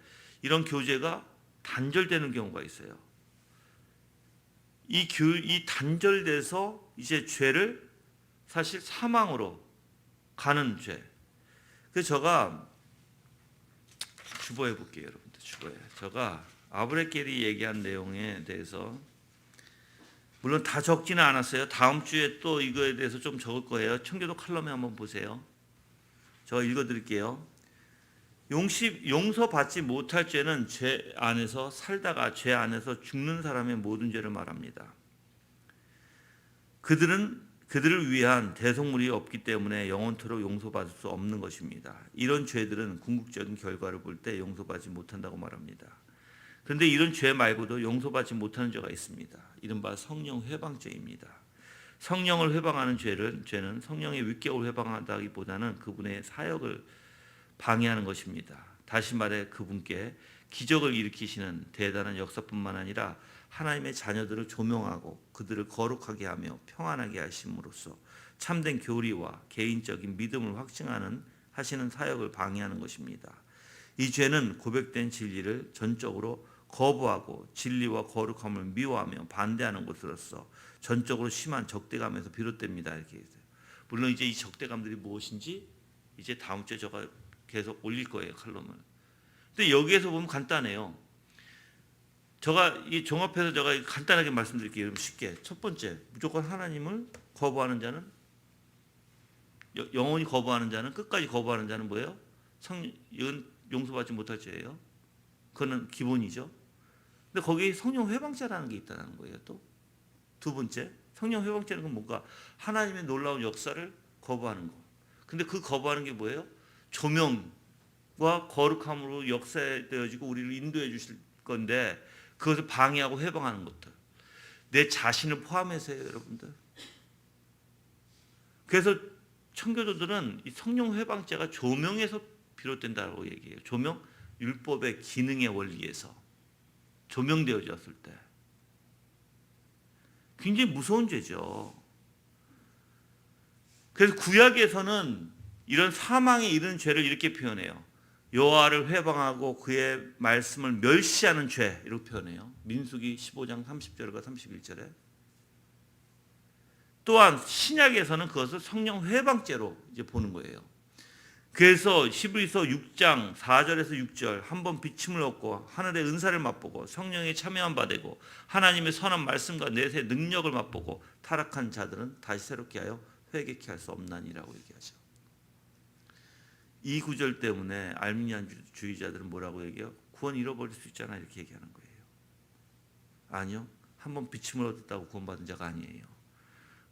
이런 교제가 단절되는 경우가 있어요. 이 단절돼서 이제 죄를 사실 사망으로 가는 죄. 그래서 제가 주보해 볼게요, 여러분들. 주보에 제가 아브레겔이 얘기한 내용에 대해서 물론 다 적지는 않았어요. 다음 주에 또 이거에 대해서 좀 적을 거예요. 청교도 칼럼에 한번 보세요. 제가 읽어드릴게요. 용서받지 못할 죄는 죄 안에서 살다가 죄 안에서 죽는 사람의 모든 죄를 말합니다. 그들을 위한 대속물이 없기 때문에 영원토록 용서받을 수 없는 것입니다. 이런 죄들은 궁극적인 결과를 볼 때 용서받지 못한다고 말합니다. 그런데 이런 죄 말고도 용서받지 못하는 죄가 있습니다. 이른바 성령 회방죄입니다. 성령을 회방하는 죄는 성령의 윗격을 회방한다기보다는 그분의 사역을 방해하는 것입니다. 다시 말해 그분께 기적을 일으키시는 대단한 역사뿐만 아니라 하나님의 자녀들을 조명하고 그들을 거룩하게 하며 평안하게 하심으로써 참된 교리와 개인적인 믿음을 하시는 사역을 방해하는 것입니다. 이 죄는 고백된 진리를 전적으로 거부하고 진리와 거룩함을 미워하며 반대하는 것으로서 전적으로 심한 적대감에서 비롯됩니다. 이렇게 했어요. 물론 이제 이 적대감들이 무엇인지 이제 다음 주에 제가 계속 올릴 거예요, 칼럼을. 근데 여기에서 보면 간단해요. 제가 이 종합해서 제가 간단하게 말씀드릴게요. 여러분 쉽게. 첫 번째, 무조건 하나님을 거부하는 자는 영원히 거부하는 자는 끝까지 거부하는 자는 뭐예요? 이건 용서받지 못할 죄예요. 그거는 기본이죠. 근데 거기에 성령 회방죄라는 게 있다는 거예요. 또 두 번째, 성령 회방죄는 뭔가 하나님의 놀라운 역사를 거부하는 거. 근데 그 거부하는 게 뭐예요? 조명과 거룩함으로 역사되어지고 우리를 인도해 주실 건데 그것을 방해하고 회방하는 것들. 내 자신을 포함해서요, 여러분들. 그래서 청교도들은 이 성령 회방죄가 조명에서 비롯된다고 얘기해요. 조명, 율법의 기능의 원리에서 조명되어졌을 때 굉장히 무서운 죄죠. 그래서 구약에서는 이런 사망에 이르는 죄를 이렇게 표현해요. 여호와를 회방하고 그의 말씀을 멸시하는 죄 이렇게 표현해요. 민수기 15장 30절과 31절에. 또한 신약에서는 그것을 성령 회방죄로 이제 보는 거예요. 그래서 히브리서 6장 4절에서 6절 한번 비침을 얻고 하늘의 은사를 맛보고 성령에 참여한 바 되고 하나님의 선한 말씀과 내세 능력을 맛보고 타락한 자들은 다시 새롭게 하여 회개케 할 수 없나니라고 얘기하죠. 이 구절 때문에 알미니안주의자들은 뭐라고 얘기해요? 구원 잃어버릴 수 있잖아 이렇게 얘기하는 거예요. 아니요. 한번 비침을 얻었다고 구원받은 자가 아니에요.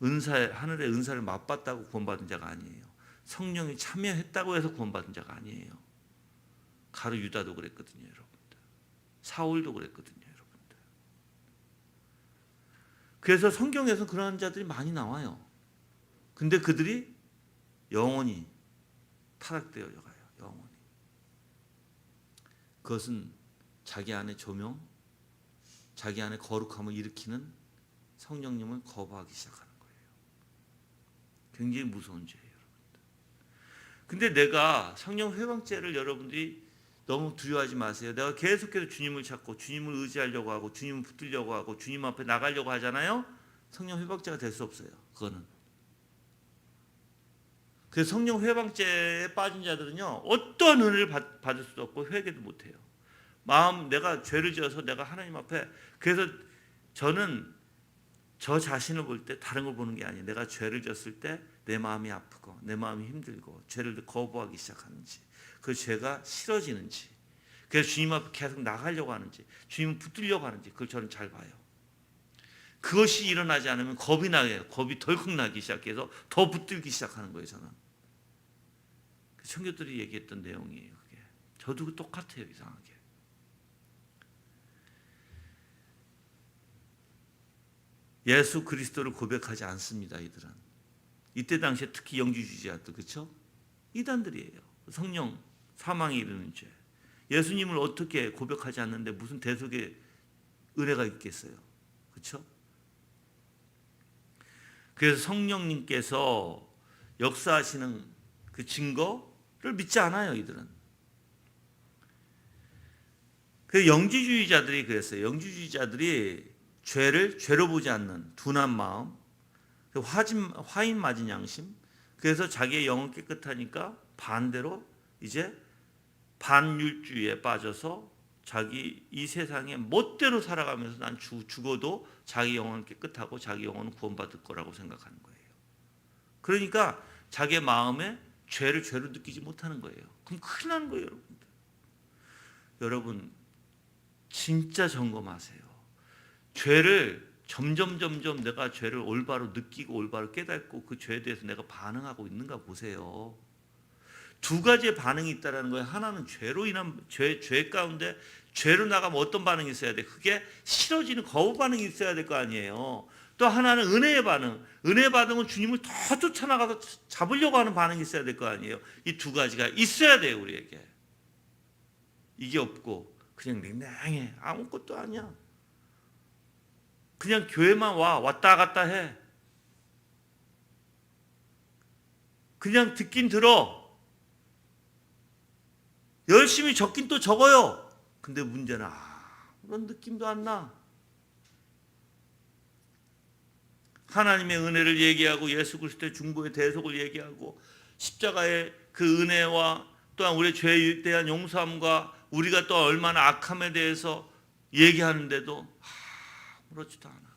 하늘의 은사를 맛봤다고 구원받은 자가 아니에요. 성령이 참여했다고 해서 구원받은 자가 아니에요. 가룟 유다도 그랬거든요, 여러분들. 사울도 그랬거든요, 여러분들. 그래서 성경에서 그러한 자들이 많이 나와요. 근데 그들이 영원히 타락되어 가요. 영원히. 그것은 자기 안에 조명, 자기 안에 거룩함을 일으키는 성령님을 거부하기 시작하는 거예요. 굉장히 무서운 죄예요, 여러분들. 근데 내가 성령 회방죄를 여러분들이 너무 두려워하지 마세요. 내가 계속해서 주님을 찾고 주님을 의지하려고 하고 주님을 붙들려고 하고 주님 앞에 나가려고 하잖아요. 성령 회방죄가 될 수 없어요. 그거는. 그래서 성령 회방죄에 빠진 자들은요 어떠한 은혜를 받을 수도 없고 회개도 못해요. 내가 죄를 지어서 내가 하나님 앞에 그래서 저는 저 자신을 볼 때 다른 걸 보는 게 아니에요. 내가 죄를 졌을 때 내 마음이 아프고 내 마음이 힘들고 죄를 거부하기 시작하는지, 그 죄가 싫어지는지, 그래서 주님 앞에 계속 나가려고 하는지, 주님을 붙들려고 하는지, 그걸 저는 잘 봐요. 그것이 일어나지 않으면 겁이 나요. 겁이 덜컥 나기 시작해서 더 붙들기 시작하는 거예요. 저는 청교들이 얘기했던 내용이에요. 그게 저도 똑같아요. 이상하게 예수 그리스도를 고백하지 않습니다. 이들은 이때 당시에 특히 영지주의자들, 그렇죠? 이단들이에요. 성령 사망에 이르는 죄, 예수님을 어떻게 고백하지 않는데 무슨 대속의 은혜가 있겠어요? 그렇죠? 그래서 성령님께서 역사하시는 그 증거를 믿지 않아요. 이들은. 그 영지주의자들이 그랬어요. 영지주의자들이 죄를 죄로 보지 않는 둔한 마음, 화인 맞은 양심, 그래서 자기의 영은 깨끗하니까 반대로 이제 반율주의에 빠져서 자기 이 세상에 멋대로 살아가면서 난 죽어도 자기 영혼은 깨끗하고 자기 영혼은 구원받을 거라고 생각하는 거예요. 그러니까 자기의 마음에 죄를 죄로 느끼지 못하는 거예요. 그럼 큰일 나는 거예요. 여러분들. 여러분 진짜 점검하세요. 죄를 점점 내가 죄를 올바로 느끼고 올바로 깨닫고 그 죄에 대해서 내가 반응하고 있는가 보세요. 두 가지의 반응이 있다는 거예요. 하나는 죄로 인한 죄 가운데 죄로 나가면 어떤 반응이 있어야 돼? 그게 싫어지는 거부 반응이 있어야 될 거 아니에요. 또 하나는 은혜의 반응. 은혜의 반응은 주님을 더 쫓아나가서 잡으려고 하는 반응이 있어야 될 거 아니에요. 이 두 가지가 있어야 돼요, 우리에게. 이게 없고 그냥 냉랭해. 아무것도 아니야. 그냥 교회만 왔다 갔다 해. 그냥 듣긴 들어. 열심히 적긴 또 적어요. 근데 문제는 그런 느낌도 안 나. 하나님의 은혜를 얘기하고 예수 그리스도의 중보의 대속을 얘기하고 십자가의 그 은혜와 또한 우리의 죄에 대한 용서함과 우리가 또 얼마나 악함에 대해서 얘기하는데도 아무렇지도 않아.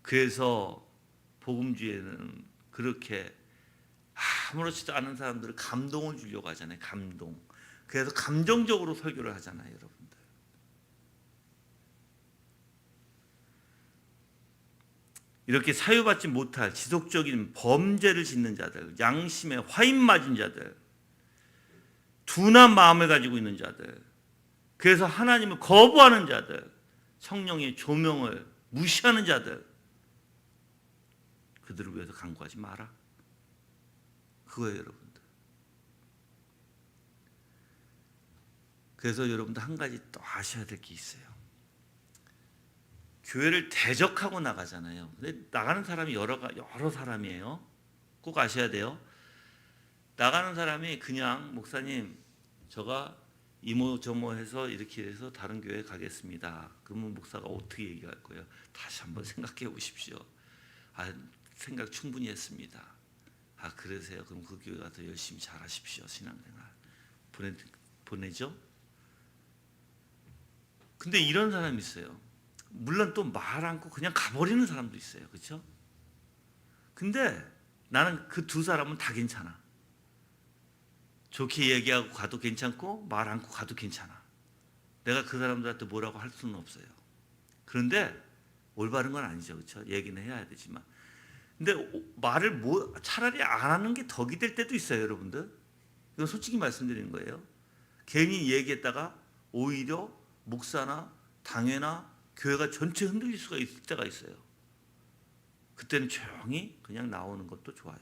그래서 복음주의에는 그렇게 아무렇지도 않은 사람들을 감동을 주려고 하잖아요. 감동. 그래서 감정적으로 설교를 하잖아요. 여러분들. 이렇게 사유받지 못할 지속적인 범죄를 짓는 자들, 양심에 화인 맞은 자들, 둔한 마음을 가지고 있는 자들, 그래서 하나님을 거부하는 자들, 성령의 조명을 무시하는 자들, 그들을 위해서 간구하지 마라. 그거예요, 여러분들. 그래서 여러분들 한 가지 또 아셔야 될 게 있어요. 교회를 대적하고 나가잖아요. 근데 나가는 사람이 여러 사람이에요. 꼭 아셔야 돼요. 나가는 사람이 그냥 목사님 저가 이모저모 해서 이렇게 해서 다른 교회에 가겠습니다. 그러면 목사가 어떻게 얘기할 거예요? 다시 한번 생각해 보십시오. 생각 충분히 했습니다. 그러세요. 그럼 그 교회 가서 열심히 잘하십시오. 신앙생활 보내죠. 근데 이런 사람이 있어요. 물론 또 말 않고 그냥 가버리는 사람도 있어요. 그렇죠? 근데 나는 그 두 사람은 다 괜찮아. 좋게 얘기하고 가도 괜찮고 말 않고 가도 괜찮아. 내가 그 사람들한테 뭐라고 할 수는 없어요. 그런데 올바른 건 아니죠. 그렇죠? 얘기는 해야 되지만. 근데 말을 차라리 안 하는 게 덕이 될 때도 있어요. 여러분들. 이건 솔직히 말씀드리는 거예요. 괜히 얘기했다가 오히려 목사나 당회나 교회가 전체 흔들릴 수가 있을 때가 있어요. 그때는 조용히 그냥 나오는 것도 좋아요.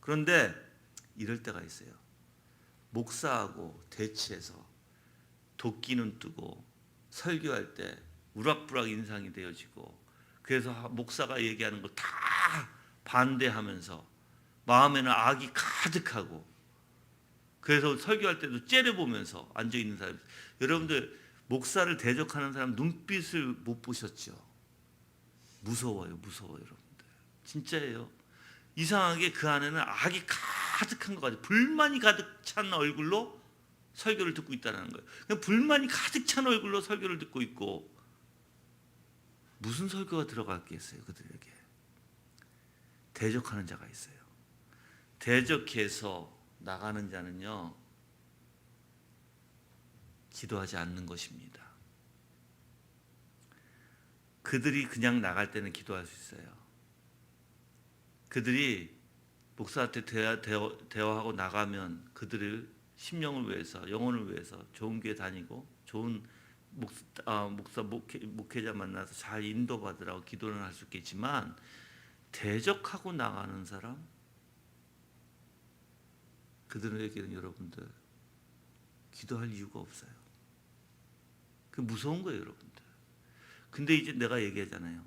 그런데 이럴 때가 있어요. 목사하고 대치해서 도끼는 뜨고 설교할 때 우락부락 인상이 되어지고, 그래서 목사가 얘기하는 거 다 반대하면서 마음에는 악이 가득하고, 그래서 설교할 때도 째려보면서 앉아있는 사람. 여러분들 목사를 대적하는 사람 눈빛을 못 보셨죠? 무서워요. 여러분들. 진짜예요. 이상하게 그 안에는 악이 가득한 것 같아요. 불만이 가득 찬 얼굴로 설교를 듣고 있다는 거예요. 그냥 불만이 가득 찬 얼굴로 설교를 듣고 있고, 무슨 설교가 들어갔겠어요? 그들에게 대적하는 자가 있어요. 대적해서 나가는 자는요, 기도하지 않는 것입니다. 그들이 그냥 나갈 때는 기도할 수 있어요. 그들이 목사한테 대화하고 나가면 그들을 심령을 위해서, 영혼을 위해서 좋은 교회 다니고 좋은 목회자 만나서 잘 인도받으라고 기도는 할 수 있겠지만, 대적하고 나가는 사람, 그들에게는 여러분들 기도할 이유가 없어요. 그 무서운 거예요, 여러분들. 근데 이제 내가 얘기하잖아요.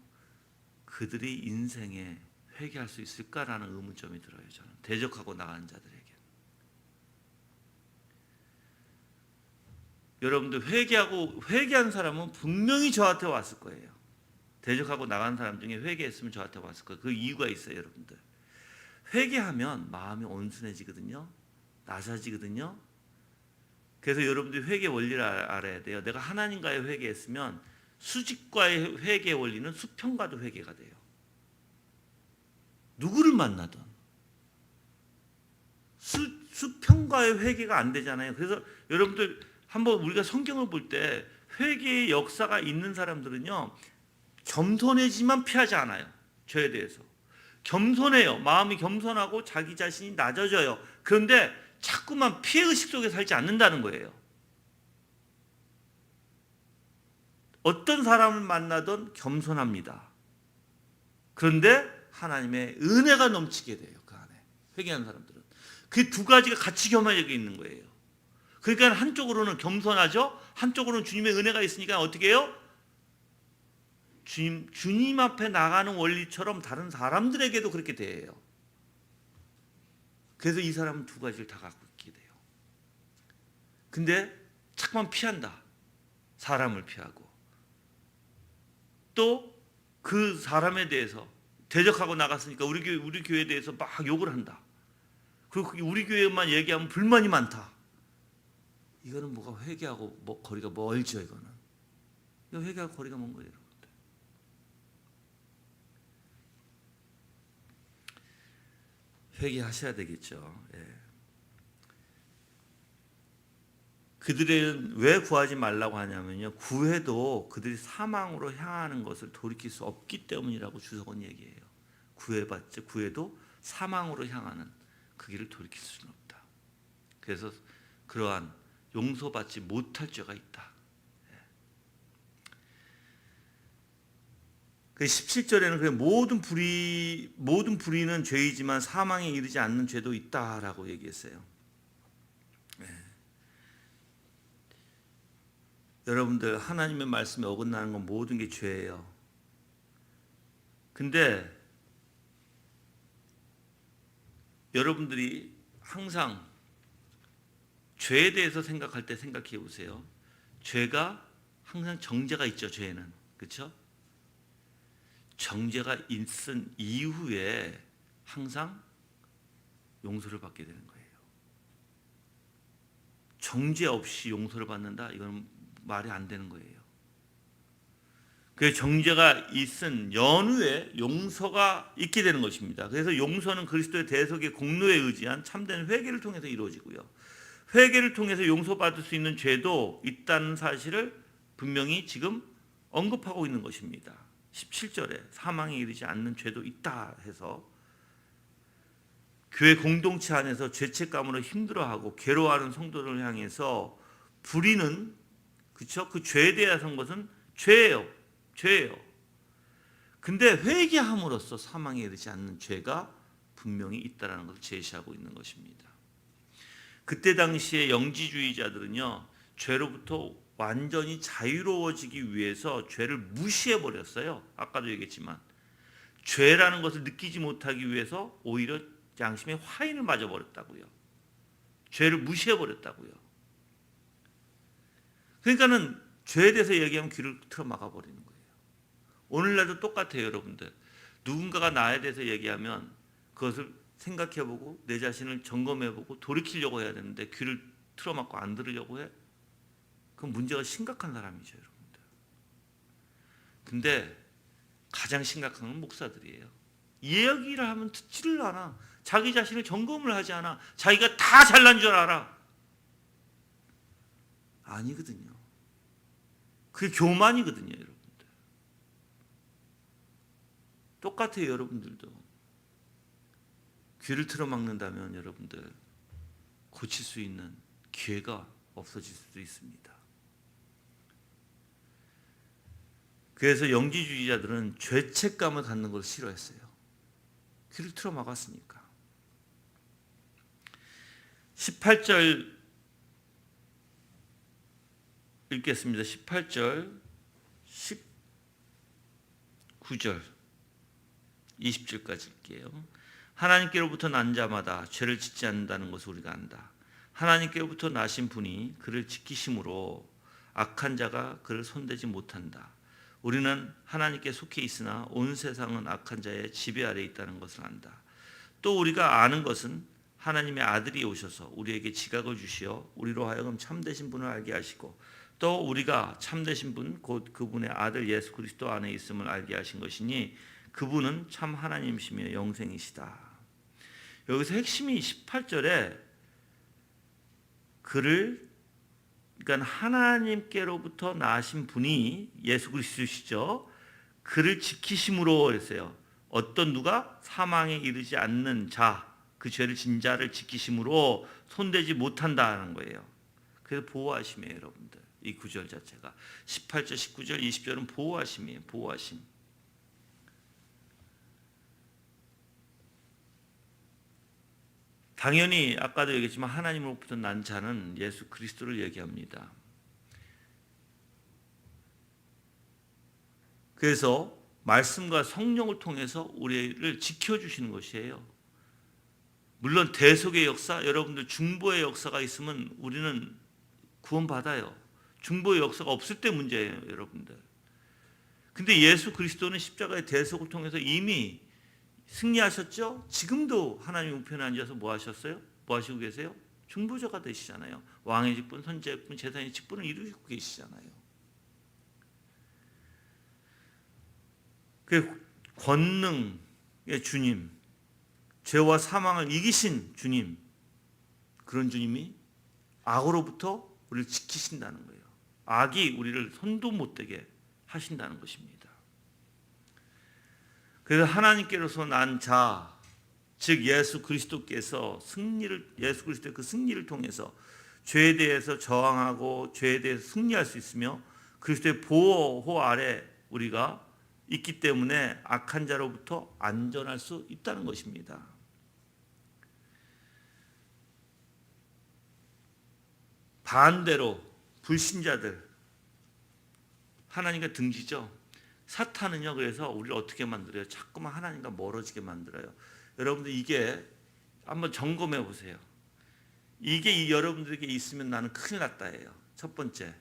그들이 인생에 회개할 수 있을까라는 의문점이 들어요. 저는 대적하고 나가는 자들에게. 여러분들 회개한 사람은 분명히 저한테 왔을 거예요. 대적하고 나간 사람 중에 회개했으면 저한테 왔을 거예요. 그 이유가 있어요, 여러분들. 회개하면 마음이 온순해지거든요. 낮아지거든요. 그래서 여러분들이 회개 원리를 알아야 돼요. 내가 하나님과의 회개했으면 수직과의 회개 원리는 수평과도 회개가 돼요. 누구를 만나든 수평과의 회개가 안 되잖아요. 그래서 여러분들 한번 우리가 성경을 볼 때 회개의 역사가 있는 사람들은요, 겸손해지만 피하지 않아요. 죄에 대해서 겸손해요. 마음이 겸손하고 자기 자신이 낮아져요. 그런데 자꾸만 피해의식 속에 살지 않는다는 거예요. 어떤 사람을 만나든 겸손합니다. 그런데 하나님의 은혜가 넘치게 돼요. 그 안에 회개하는 사람들은 그 두 가지가 같이 겸해져 있는 거예요. 그러니까 한쪽으로는 겸손하죠. 한쪽으로는 주님의 은혜가 있으니까 어떻게 해요? 주님 앞에 나가는 원리처럼 다른 사람들에게도 그렇게 돼요. 그래서 이 사람은 두 가지를 다 갖고 있게 돼요. 근데 자꾸만 피한다. 사람을 피하고 또 그 사람에 대해서 대적하고 나갔으니까 우리 교회에 대해서 막 욕을 한다. 그리고 우리 교회만 얘기하면 불만이 많다. 이거는 뭐가 회개하고 거리가 멀죠. 이거 회개하고 거리가 먼 거예요. 여러분들. 회개하셔야 되겠죠. 예. 그들은 왜 구하지 말라고 하냐면요, 구해도 그들이 사망으로 향하는 것을 돌이킬 수 없기 때문이라고 주석은 얘기해요. 구해도 사망으로 향하는 그 길을 돌이킬 수는 없다. 그래서 그러한 용서받지 못할 죄가 있다. 그 17절에는 그래 모든 불의는 죄이지만 사망에 이르지 않는 죄도 있다라고 얘기했어요. 여러분들, 하나님의 말씀에 어긋나는 건 모든 게 죄예요. 근데 여러분들이 항상 죄에 대해서 생각할 때 생각해 보세요. 죄가 항상 정죄가 있죠. 죄에는. 그렇죠? 정죄가 있은 이후에 항상 용서를 받게 되는 거예요. 정죄 없이 용서를 받는다? 이건 말이 안 되는 거예요. 그 정죄가 있은 연후에 용서가 있게 되는 것입니다. 그래서 용서는 그리스도의 대속의 공로에 의지한 참된 회개를 통해서 이루어지고요. 회개를 통해서 용서받을 수 있는 죄도 있다는 사실을 분명히 지금 언급하고 있는 것입니다. 17절에 사망에 이르지 않는 죄도 있다 해서 교회 공동체 안에서 죄책감으로 힘들어하고 괴로워하는 성도를 향해서 불의는, 그렇죠? 그 죄에 대한 것은 죄예요. 근데 회개함으로써 사망에 이르지 않는 죄가 분명히 있다는 것을 제시하고 있는 것입니다. 그때 당시에 영지주의자들은요, 죄로부터 완전히 자유로워지기 위해서 죄를 무시해 버렸어요. 아까도 얘기했지만 죄라는 것을 느끼지 못하기 위해서 오히려 양심의 화인을 맞아 버렸다고요. 죄를 무시해 버렸다고요. 그러니까는 죄에 대해서 얘기하면 귀를 틀어 막아 버리는 거예요. 오늘날도 똑같아요, 여러분들. 누군가가 나에 대해서 얘기하면 그것을 생각해보고 내 자신을 점검해보고 돌이키려고 해야 되는데 귀를 틀어 막고 안 들으려고 해? 그건 문제가 심각한 사람이죠, 여러분들. 근데 가장 심각한 건 목사들이에요. 이야기를 하면 듣지를 않아. 자기 자신을 점검을 하지 않아. 자기가 다 잘난 줄 알아. 아니거든요. 그게 교만이거든요, 여러분들. 똑같아요, 여러분들도. 귀를 틀어막는다면 여러분들 고칠 수 있는 기회가 없어질 수도 있습니다. 그래서 영지주의자들은 죄책감을 갖는 걸 싫어했어요. 귀를 틀어막았으니까. 18절 읽겠습니다. 18절, 19절, 20절까지 읽게요. 하나님께로부터 난 자마다 죄를 짓지 않는다는 것을 우리가 안다. 하나님께로부터 나신 분이 그를 지키심으로 악한 자가 그를 손대지 못한다. 우리는 하나님께 속해 있으나 온 세상은 악한 자의 지배 아래 있다는 것을 안다. 또 우리가 아는 것은 하나님의 아들이 오셔서 우리에게 지각을 주시어 우리로 하여금 참되신 분을 알게 하시고 또 우리가 참되신 분 곧 그분의 아들 예수 그리스도 안에 있음을 알게 하신 것이니 그분은 참 하나님이시며 영생이시다. 여기서 핵심이 18절에 그러니까 하나님께로부터 나신 분이 예수 그리스도시죠. 그를 지키심으로 했어요. 어떤 누가 사망에 이르지 않는 자, 그 죄를 진 자를 지키심으로 손대지 못한다는 거예요. 그래서 보호하심이에요, 여러분들. 이 구절 자체가 18절, 19절, 20절은 보호하심이에요. 보호하심. 당연히 아까도 얘기했지만 하나님으로부터 난 자는 예수 그리스도를 얘기합니다. 그래서 말씀과 성령을 통해서 우리를 지켜주시는 것이에요. 물론 대속의 역사, 여러분들 중보의 역사가 있으면 우리는 구원받아요. 중보의 역사가 없을 때 문제예요, 여러분들. 근데 예수 그리스도는 십자가의 대속을 통해서 이미 승리하셨죠? 지금도 하나님 우편에 앉아서 뭐 하셨어요? 뭐 하시고 계세요? 중보자가 되시잖아요. 왕의 직분, 선지자의 직분, 제사장의 직분을 이루고 계시잖아요. 그 권능의 주님, 죄와 사망을 이기신 주님, 그런 주님이 악으로부터 우리를 지키신다는 거예요. 악이 우리를 손도 못 대게 하신다는 것입니다. 그래서 하나님께로서 난 자, 즉 예수 그리스도께서 예수 그리스도의 그 승리를 통해서 죄에 대해서 저항하고 죄에 대해서 승리할 수 있으며 그리스도의 보호 아래 우리가 있기 때문에 악한 자로부터 안전할 수 있다는 것입니다. 반대로 불신자들, 하나님과 등지죠. 사탄은요, 그래서 우리를 어떻게 만들어요? 자꾸만 하나님과 멀어지게 만들어요. 여러분들 이게 한번 점검해 보세요. 이게 여러분들에게 있으면 나는 큰일 났다예요. 첫 번째,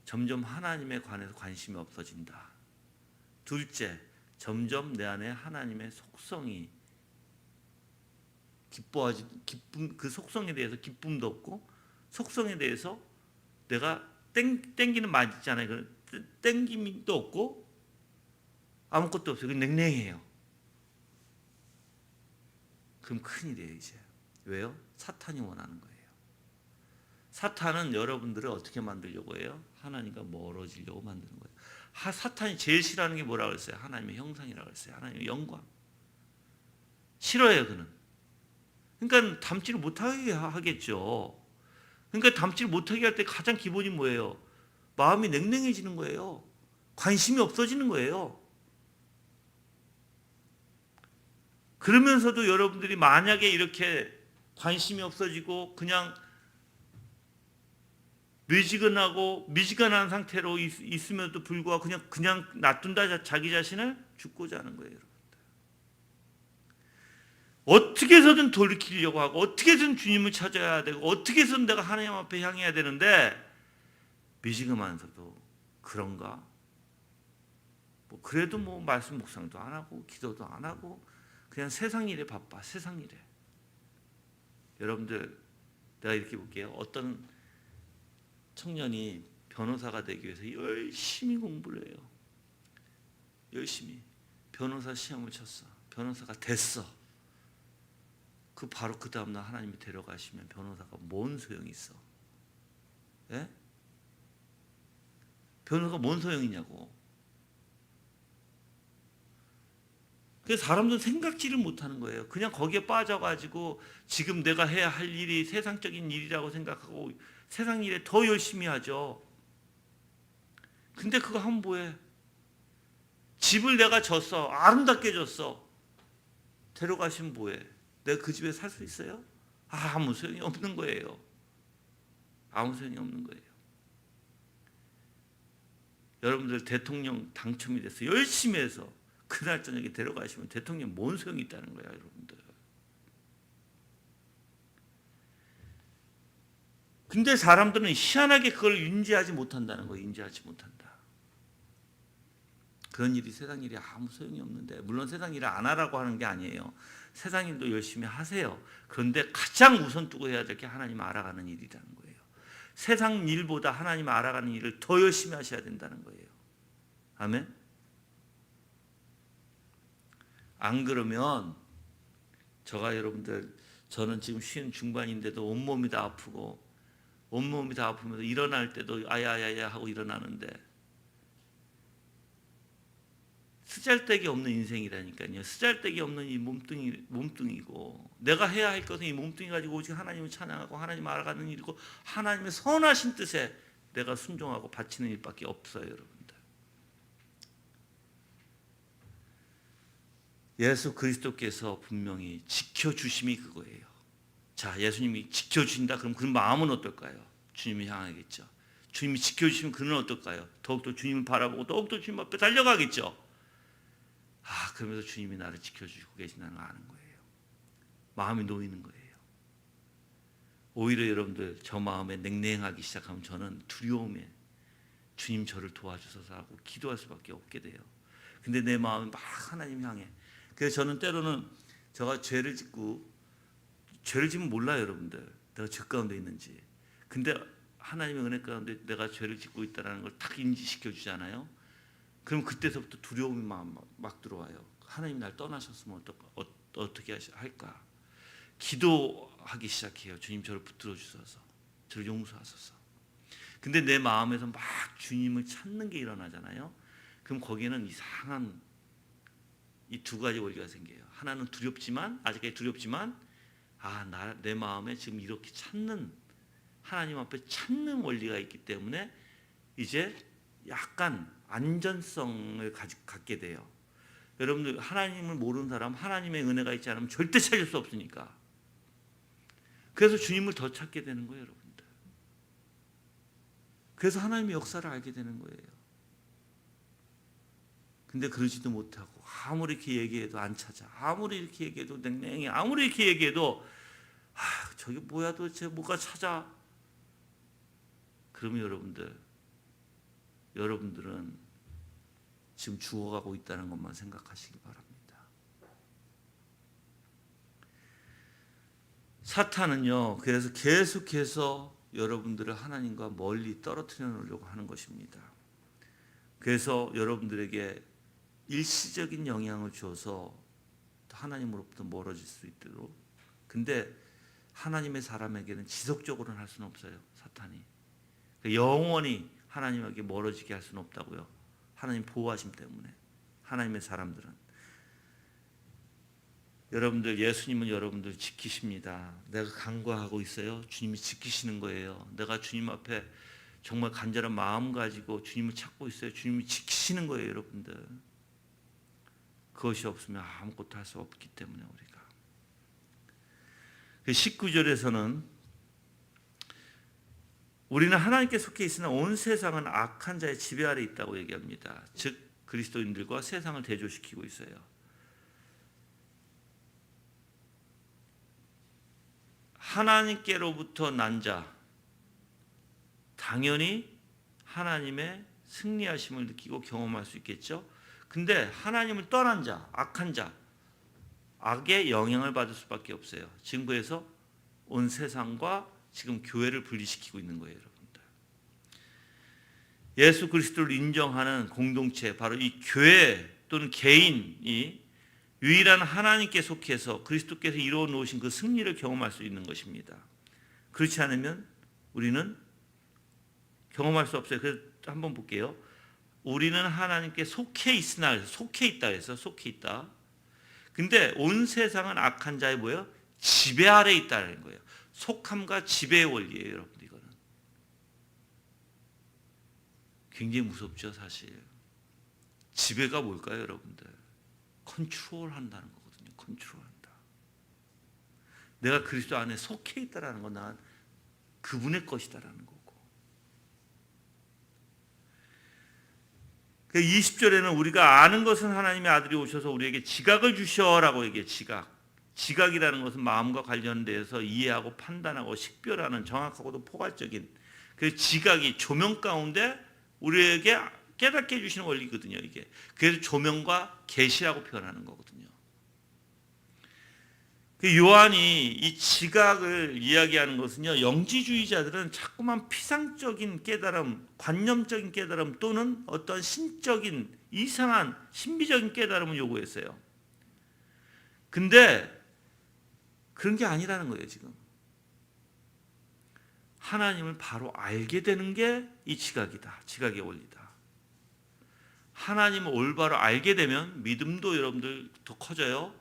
점점 하나님에 관해서 관심이 없어진다. 둘째, 점점 내 안에 하나님의 속성이 그 속성에 대해서 기쁨도 없고 속성에 대해서 내가 땡기는 말 있잖아요. 땡김도 없고 아무것도 없어요. 냉랭해요. 그럼 큰일이에요, 이제. 왜요? 사탄이 원하는 거예요. 사탄은 여러분들을 어떻게 만들려고 해요? 하나님과 멀어지려고 만드는 거예요. 사탄이 제일 싫어하는 게 뭐라고 했어요? 하나님의 형상이라고 했어요. 하나님의 영광. 싫어해요, 그는. 그러니까 담지를 못하게 하겠죠. 그러니까 담지를 못하게 할 때 가장 기본이 뭐예요? 마음이 냉랭해지는 거예요. 관심이 없어지는 거예요. 그러면서도 여러분들이 만약에 이렇게 관심이 없어지고 그냥 미지근한 상태로 있음에도 불구하고 그냥 놔둔다 자기 자신을 죽고자 하는 거예요, 여러분들. 어떻게 해서든 돌이키려고 하고 어떻게 해서든 주님을 찾아야 되고 어떻게 해서든 내가 하나님 앞에 향해야 되는데 미지근하면서도 그런가? 그래도 말씀 묵상도 안 하고 기도도 안 하고 그냥 세상 일에 바빠. 세상 일에. 여러분들 내가 이렇게 볼게요. 어떤 청년이 변호사가 되기 위해서 열심히 공부를 해요. 열심히 변호사 시험을 쳤어. 변호사가 됐어. 바로 그 다음날 하나님이 데려가시면 변호사가 뭔 소용이 있어? 예? 변호사가 뭔 소용이냐고. 그래서 사람들은 생각지를 못하는 거예요. 그냥 거기에 빠져가지고 지금 내가 해야 할 일이 세상적인 일이라고 생각하고 세상 일에 더 열심히 하죠. 근데 그거 하면 뭐해? 집을 내가 줬어. 아름답게 줬어. 데려가시면 뭐해? 내가 그 집에 살 수 있어요? 아무 소용이 없는 거예요. 아무 소용이 없는 거예요. 여러분들 대통령 당첨이 돼서 열심히 해서 그날 저녁에 데려가시면 대통령 뭔 소용이 있다는 거야, 여러분들. 근데 사람들은 희한하게 그걸 인지하지 못한다는 거예요. 인지하지 못한다. 그런 일이 세상 일이 아무 소용이 없는데, 물론 세상 일을 안 하라고 하는 게 아니에요. 세상 일도 열심히 하세요. 그런데 가장 우선 두고 해야 될 게 하나님 알아가는 일이라는 거예요. 세상 일보다 하나님 알아가는 일을 더 열심히 하셔야 된다는 거예요. 아멘. 안 그러면 저는 지금 쉰 중반인데도 온몸이 다 아프고 온몸이 다 아프면서 일어날 때도 아야야야 하고 일어나는데 쓰잘데기 없는 인생이라니까요. 쓰잘데기 없는 이 몸뚱이고 내가 해야 할 것은 이 몸뚱이 가지고 오직 하나님을 찬양하고 하나님 알아가는 일이고 하나님의 선하신 뜻에 내가 순종하고 바치는 일밖에 없어요, 여러분들. 예수 그리스도께서 분명히 지켜주심이 그거예요. 자, 예수님이 지켜주신다. 그럼 그 마음은 어떨까요? 주님을 향하겠죠. 주님이 지켜주시면 그는 어떨까요? 더욱더 주님을 바라보고 더욱더 주님 앞에 달려가겠죠. 그러면서 주님이 나를 지켜주시고 계신다는 걸 아는 거예요. 마음이 놓이는 거예요. 오히려 여러분들 저 마음에 냉랭하기 시작하면 저는 두려움에 주님 저를 도와주소서 하고 기도할 수밖에 없게 돼요. 근데 내 마음이 막 하나님 향해. 그래서 저는 때로는 제가 죄를 지면 몰라요, 여러분들. 내가 죄 가운데 있는지. 근데 하나님의 은혜 가운데 내가 죄를 짓고 있다는 걸 딱 인지시켜 주잖아요. 그럼 그때서부터 두려움이 막 들어와요. 하나님이 날 떠나셨으면 어떻게 할까? 기도하기 시작해요. 주님 저를 붙들어 주소서. 저를 용서하소서. 근데 내 마음에서 막 주님을 찾는 게 일어나잖아요. 그럼 거기에는 이상한 이 두 가지 원리가 생겨요. 하나는 아직까지 두렵지만 내 마음에 지금 이렇게 하나님 앞에 찾는 원리가 있기 때문에 이제 약간 안전성을 갖게 돼요. 여러분들 하나님을 모르는 사람, 하나님의 은혜가 있지 않으면 절대 찾을 수 없으니까. 그래서 주님을 더 찾게 되는 거예요, 여러분들. 그래서 하나님의 역사를 알게 되는 거예요. 근데 그러지도 못하고 아무리 이렇게 얘기해도 안 찾아. 아무리 이렇게 얘기해도 냉랭해. 아무리 이렇게 얘기해도 저게 뭐야 도대체 뭐가 찾아. 그러면 여러분들은 지금 죽어가고 있다는 것만 생각하시기 바랍니다. 사탄은요, 그래서 계속해서 여러분들을 하나님과 멀리 떨어뜨려 놓으려고 하는 것입니다. 그래서 여러분들에게 일시적인 영향을 줘서 하나님으로부터 멀어질 수 있도록. 근데 하나님의 사람에게는 지속적으로는 할 수는 없어요, 사탄이. 영원히 하나님에게 멀어지게 할 수는 없다고요. 하나님 보호하심 때문에. 하나님의 사람들은. 여러분들, 예수님은 여러분들 지키십니다. 내가 간구하고 있어요. 주님이 지키시는 거예요. 내가 주님 앞에 정말 간절한 마음 가지고 주님을 찾고 있어요. 주님이 지키시는 거예요, 여러분들. 그것이 없으면 아무것도 할 수 없기 때문에 우리가. 19절에서는 우리는 하나님께 속해 있으나 온 세상은 악한 자의 지배 아래 있다고 얘기합니다. 즉 그리스도인들과 세상을 대조시키고 있어요. 하나님께로부터 난 자, 당연히 하나님의 승리하심을 느끼고 경험할 수 있겠죠. 근데 하나님을 떠난 자, 악한 자, 악의 영향을 받을 수밖에 없어요. 지금 그래서 온 세상과 지금 교회를 분리시키고 있는 거예요, 여러분들. 예수 그리스도를 인정하는 공동체, 바로 이 교회 또는 개인이 유일한 하나님께 속해서 그리스도께서 이루어 놓으신 그 승리를 경험할 수 있는 것입니다. 그렇지 않으면 우리는 경험할 수 없어요. 그래서 한번 볼게요. 우리는 하나님께 속해 있으나, 속해 있다 해서 속해 있다. 근데 온 세상은 악한 자의 뭐예요? 지배 아래 있다는 거예요. 속함과 지배의 원리예요, 여러분들. 이거는 굉장히 무섭죠, 사실. 지배가 뭘까요, 여러분들? 컨트롤 한다는 거거든요. 컨트롤한다. 내가 그리스도 안에 속해 있다라는 건 난 그분의 것이다라는 거고. 20절에는 우리가 아는 것은 하나님의 아들이 오셔서 우리에게 지각을 주셔라고 얘기해요. 지각이라는 것은 마음과 관련돼서 이해하고 판단하고 식별하는 정확하고도 포괄적인 그 지각이 조명 가운데 우리에게 깨닫게 해주시는 원리거든요. 이게 그래서 조명과 계시라고 표현하는 거거든요. 요한이 이 지각을 이야기하는 것은요, 영지주의자들은 자꾸만 피상적인 깨달음, 관념적인 깨달음 또는 어떤 신적인 이상한 신비적인 깨달음을 요구했어요. 근데 그런 게 아니라는 거예요. 지금 하나님을 바로 알게 되는 게 이 지각이다. 지각의 원리다. 하나님을 올바로 알게 되면 믿음도 여러분들 더 커져요.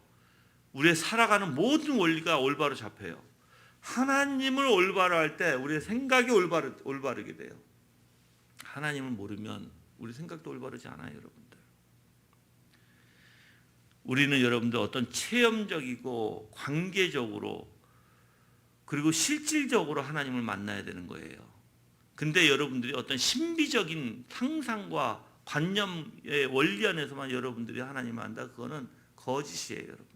우리의 살아가는 모든 원리가 올바로 잡혀요. 하나님을 올바로 할 때 우리의 생각이 올바르게 돼요. 하나님을 모르면 우리 생각도 올바르지 않아요, 여러분들. 우리는 여러분들 어떤 체험적이고 관계적으로 그리고 실질적으로 하나님을 만나야 되는 거예요. 근데 여러분들이 어떤 신비적인 상상과 관념의 원리 안에서만 여러분들이 하나님을 안다, 그거는 거짓이에요, 여러분들.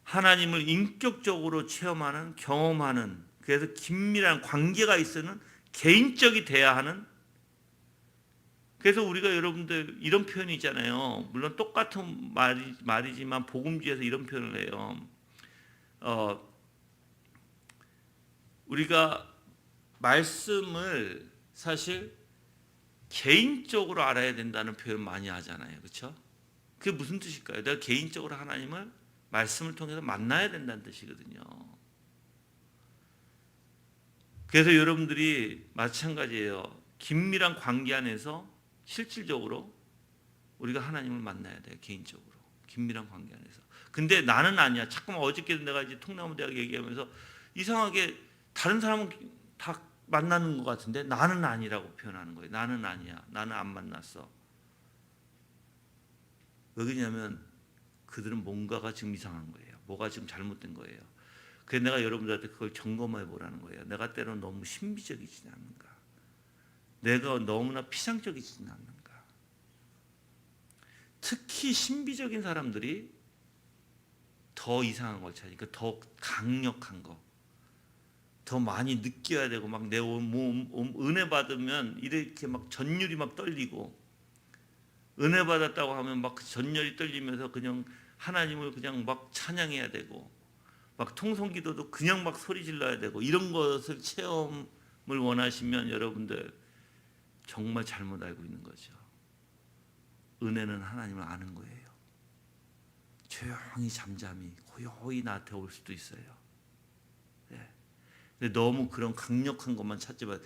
하나님을 인격적으로 체험하는, 경험하는, 그래서 긴밀한 관계가 있어는 개인적이 돼야 하는. 그래서 우리가 여러분들 이런 표현이 있잖아요. 물론 똑같은 말이지만 복음주에서 이런 표현을 해요. 우리가 말씀을 사실 개인적으로 알아야 된다는 표현 많이 하잖아요. 그렇죠? 그게 무슨 뜻일까요? 내가 개인적으로 하나님을 말씀을 통해서 만나야 된다는 뜻이거든요. 그래서 여러분들이 마찬가지예요. 긴밀한 관계 안에서 실질적으로 우리가 하나님을 만나야 돼요. 개인적으로. 긴밀한 관계 안에서. 근데 나는 아니야. 자꾸만 어저께도 내가 이제 통나무대학 얘기하면서 이상하게 다른 사람은 다 만나는 것 같은데 나는 아니라고 표현하는 거예요. 나는 아니야. 나는 안 만났어. 왜냐면 그들은 뭔가가 지금 이상한 거예요. 뭐가 지금 잘못된 거예요. 그래서 내가 여러분들한테 그걸 점검해 보라는 거예요. 내가 때로는 너무 신비적이지 않는가? 내가 너무나 피상적이지 않는가? 특히 신비적인 사람들이 더 이상한 걸 찾으니까 더 강력한 거, 더 많이 느껴야 되고 막 내 몸 은혜 받으면 이렇게 막 전율이 막 떨리고 은혜 받았다고 하면 막 전율이 떨리면서 그냥 하나님을 그냥 막 찬양해야 되고 막 통성기도도 그냥 막 소리 질러야 되고 이런 것을 체험을 원하시면 여러분들 정말 잘못 알고 있는 거죠. 은혜는 하나님을 아는 거예요. 조용히 잠잠히 고요히 나한테 올 수도 있어요. 네. 근데 너무 그런 강력한 것만 찾지 마세요.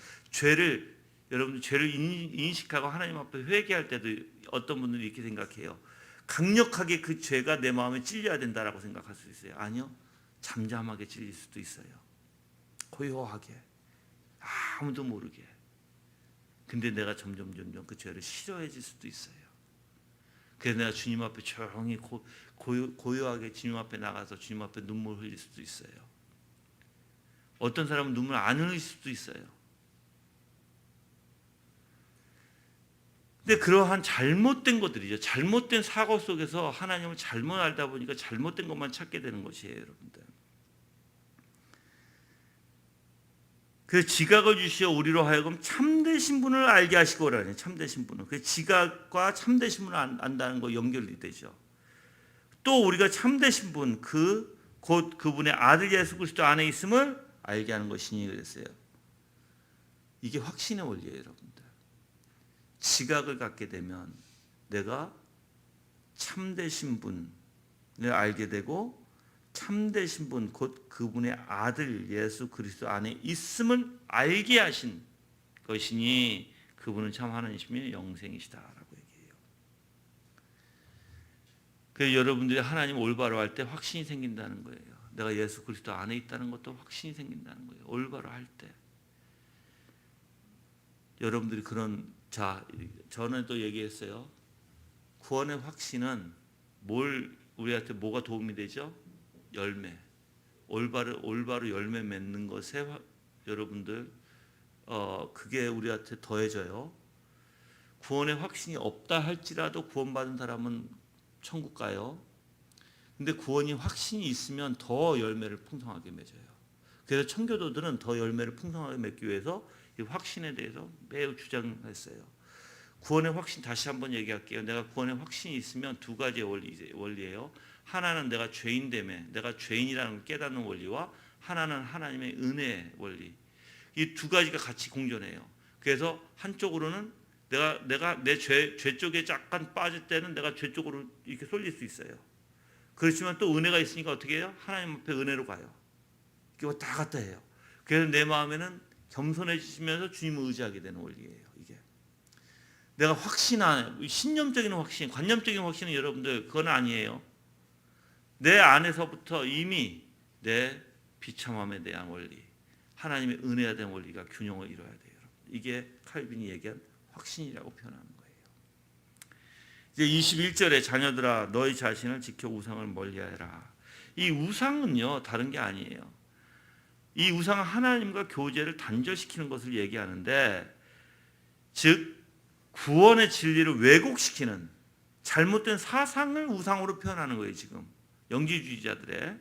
여러분들 죄를 인식하고 하나님 앞에 회개할 때도 어떤 분들이 이렇게 생각해요. 강력하게 그 죄가 내 마음에 찔려야 된다라고 생각할 수 있어요. 아니요. 잠잠하게 찔릴 수도 있어요. 고요하게. 아무도 모르게. 근데 내가 점점 그 죄를 싫어해질 수도 있어요. 그래서 내가 주님 앞에 조용히 고요하게 주님 앞에 나가서 주님 앞에 눈물 흘릴 수도 있어요. 어떤 사람은 눈물 안 흘릴 수도 있어요. 근데 그러한 잘못된 것들이죠. 잘못된 사고 속에서 하나님을 잘못 알다 보니까 잘못된 것만 찾게 되는 것이에요, 여러분들. 그 지각을 주시어 우리로 하여금 참되신 분을 알게 하시고라니. 참되신 분을. 그 지각과 참되신 분을 안다는 거 연결이 되죠. 또 우리가 참되신 분, 곧 그분의 아들 예수 그리스도 안에 있음을 알게 하는 것이니 그랬어요. 이게 확신의 원리예요, 여러분들. 지각을 갖게 되면 내가 참되신 분을 알게 되고 참되신 분 곧 그분의 아들 예수 그리스도 안에 있음을 알게 하신 것이니 그분은 참 하나님이시며 영생이시다라고 얘기해요. 그래서 여러분들이 하나님 올바로 할 때 확신이 생긴다는 거예요. 내가 예수 그리스도 안에 있다는 것도 확신이 생긴다는 거예요. 올바로 할 때. 여러분들이 저는 또 얘기했어요. 구원의 확신은 우리한테 뭐가 도움이 되죠? 열매. 올바로 열매 맺는 것에 여러분들 그게 우리한테 더해져요. 구원의 확신이 없다 할지라도 구원받은 사람은 천국 가요. 근데 구원이 확신이 있으면 더 열매를 풍성하게 맺어요. 그래서 청교도들은 더 열매를 풍성하게 맺기 위해서 이 확신에 대해서 매우 주장했어요. 구원의 확신 다시 한번 얘기할게요. 내가 구원의 확신이 있으면 두 가지의 원리예요. 하나는 내가 죄인됨에 내가 죄인이라는 걸 깨닫는 원리와 하나는 하나님의 은혜의 원리. 이 두 가지가 같이 공존해요. 그래서 한쪽으로는 내가 내 죄 쪽에 약간 빠질 때는 내가 죄 쪽으로 이렇게 쏠릴 수 있어요. 그렇지만 또 은혜가 있으니까 어떻게 해요? 하나님 앞에 은혜로 가요. 이게 왔다 갔다 해요. 그래서 내 마음에는 겸손해지면서 주님을 의지하게 되는 원리예요. 이게 내가 확신한 신념적인 확신, 관념적인 확신은 여러분들 그건 아니에요. 내 안에서부터 이미 내 비참함에 대한 원리, 하나님의 은혜에 대한 원리가 균형을 이뤄야 돼요. 이게 칼빈이 얘기한 확신이라고 표현하는 거예요. 이제 21절에 자녀들아 너희 자신을 지켜 우상을 멀리하라. 이 우상은요 다른 게 아니에요. 이 우상은 하나님과 교제를 단절시키는 것을 얘기하는데, 즉 구원의 진리를 왜곡시키는 잘못된 사상을 우상으로 표현하는 거예요. 지금 영지주의자들의.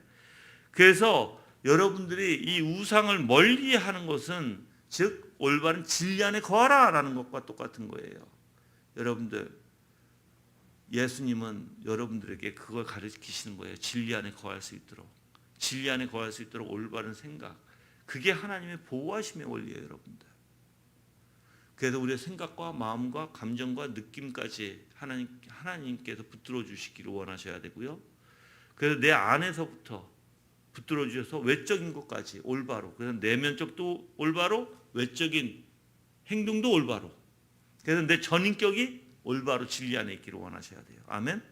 그래서 여러분들이 이 우상을 멀리하는 것은 즉 올바른 진리 안에 거하라라는 것과 똑같은 거예요. 여러분들 예수님은 여러분들에게 그걸 가르치시는 거예요. 진리 안에 거할 수 있도록. 진리 안에 거할 수 있도록 올바른 생각. 그게 하나님의 보호하심의 원리예요, 여러분들. 그래서 우리의 생각과 마음과 감정과 느낌까지 하나님께서 붙들어 주시기를 원하셔야 되고요. 그래서 내 안에서부터 붙들어 주셔서 외적인 것까지 올바로. 그래서 내면적도 올바로, 외적인 행동도 올바로. 그래서 내 전인격이 올바로 진리 안에 있기를 원하셔야 돼요. 아멘.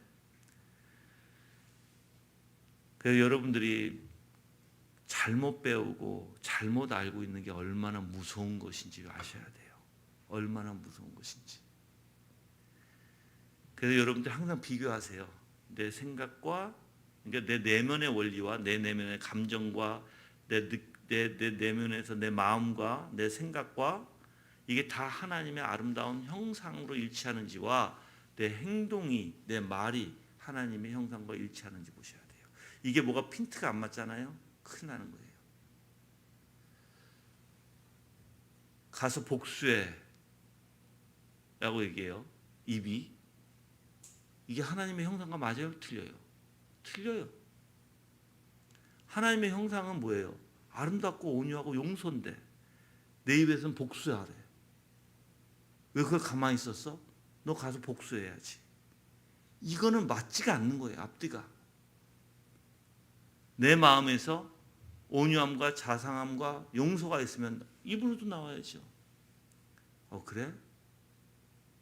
그래서 여러분들이 잘못 배우고 잘못 알고 있는 게 얼마나 무서운 것인지 아셔야 돼요. 얼마나 무서운 것인지. 그래서 여러분들 항상 비교하세요. 내 생각과, 그러니까 내 내면의 원리와 내 내면의 감정과 내 내면에서 내 마음과 내 생각과 이게 다 하나님의 아름다운 형상으로 일치하는지와 내 행동이, 내 말이 하나님의 형상과 일치하는지 보셔야 돼요. 이게 뭐가 핀트가 안 맞잖아요. 큰일 나는 거예요. 가서 복수해 라고 얘기해요. 입이. 이게 하나님의 형상과 맞아요? 틀려요? 틀려요. 하나님의 형상은 뭐예요? 아름답고 온유하고 용서인데 내 입에서는 복수하래. 왜 그걸 가만히 있었어? 너 가서 복수해야지. 이거는 맞지가 않는 거예요. 앞뒤가. 내 마음에서 온유함과 자상함과 용서가 있으면 입으로도 나와야죠. 그래?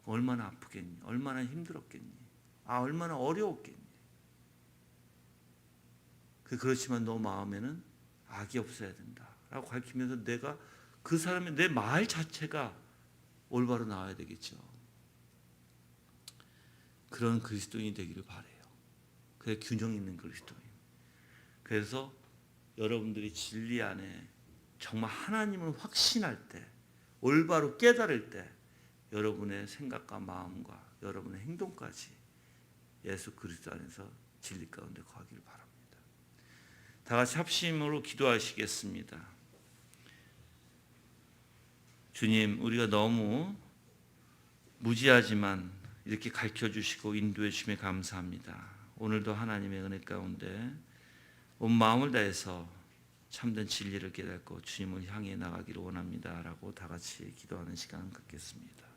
얼마나 아프겠니? 얼마나 힘들었겠니? 얼마나 어려웠겠니? 그렇지만 너 마음에는 악이 없어야 된다 라고 가르치면서 내가 그 사람의 내 말 자체가 올바로 나와야 되겠죠. 그런 그리스도인이 되기를 바라요. 그래 균형 있는 그리스도인. 그래서 여러분들이 진리 안에 정말 하나님을 확신할 때, 올바로 깨달을 때 여러분의 생각과 마음과 여러분의 행동까지 예수 그리스도 안에서 진리 가운데 거하기를 바랍니다. 다 같이 합심으로 기도하시겠습니다. 주님, 우리가 너무 무지하지만 이렇게 가르쳐 주시고 인도해 주심에 감사합니다. 오늘도 하나님의 은혜 가운데 온 마음을 다해서 참된 진리를 깨닫고 주님을 향해 나가기를 원합니다 라고 다 같이 기도하는 시간 갖겠습니다.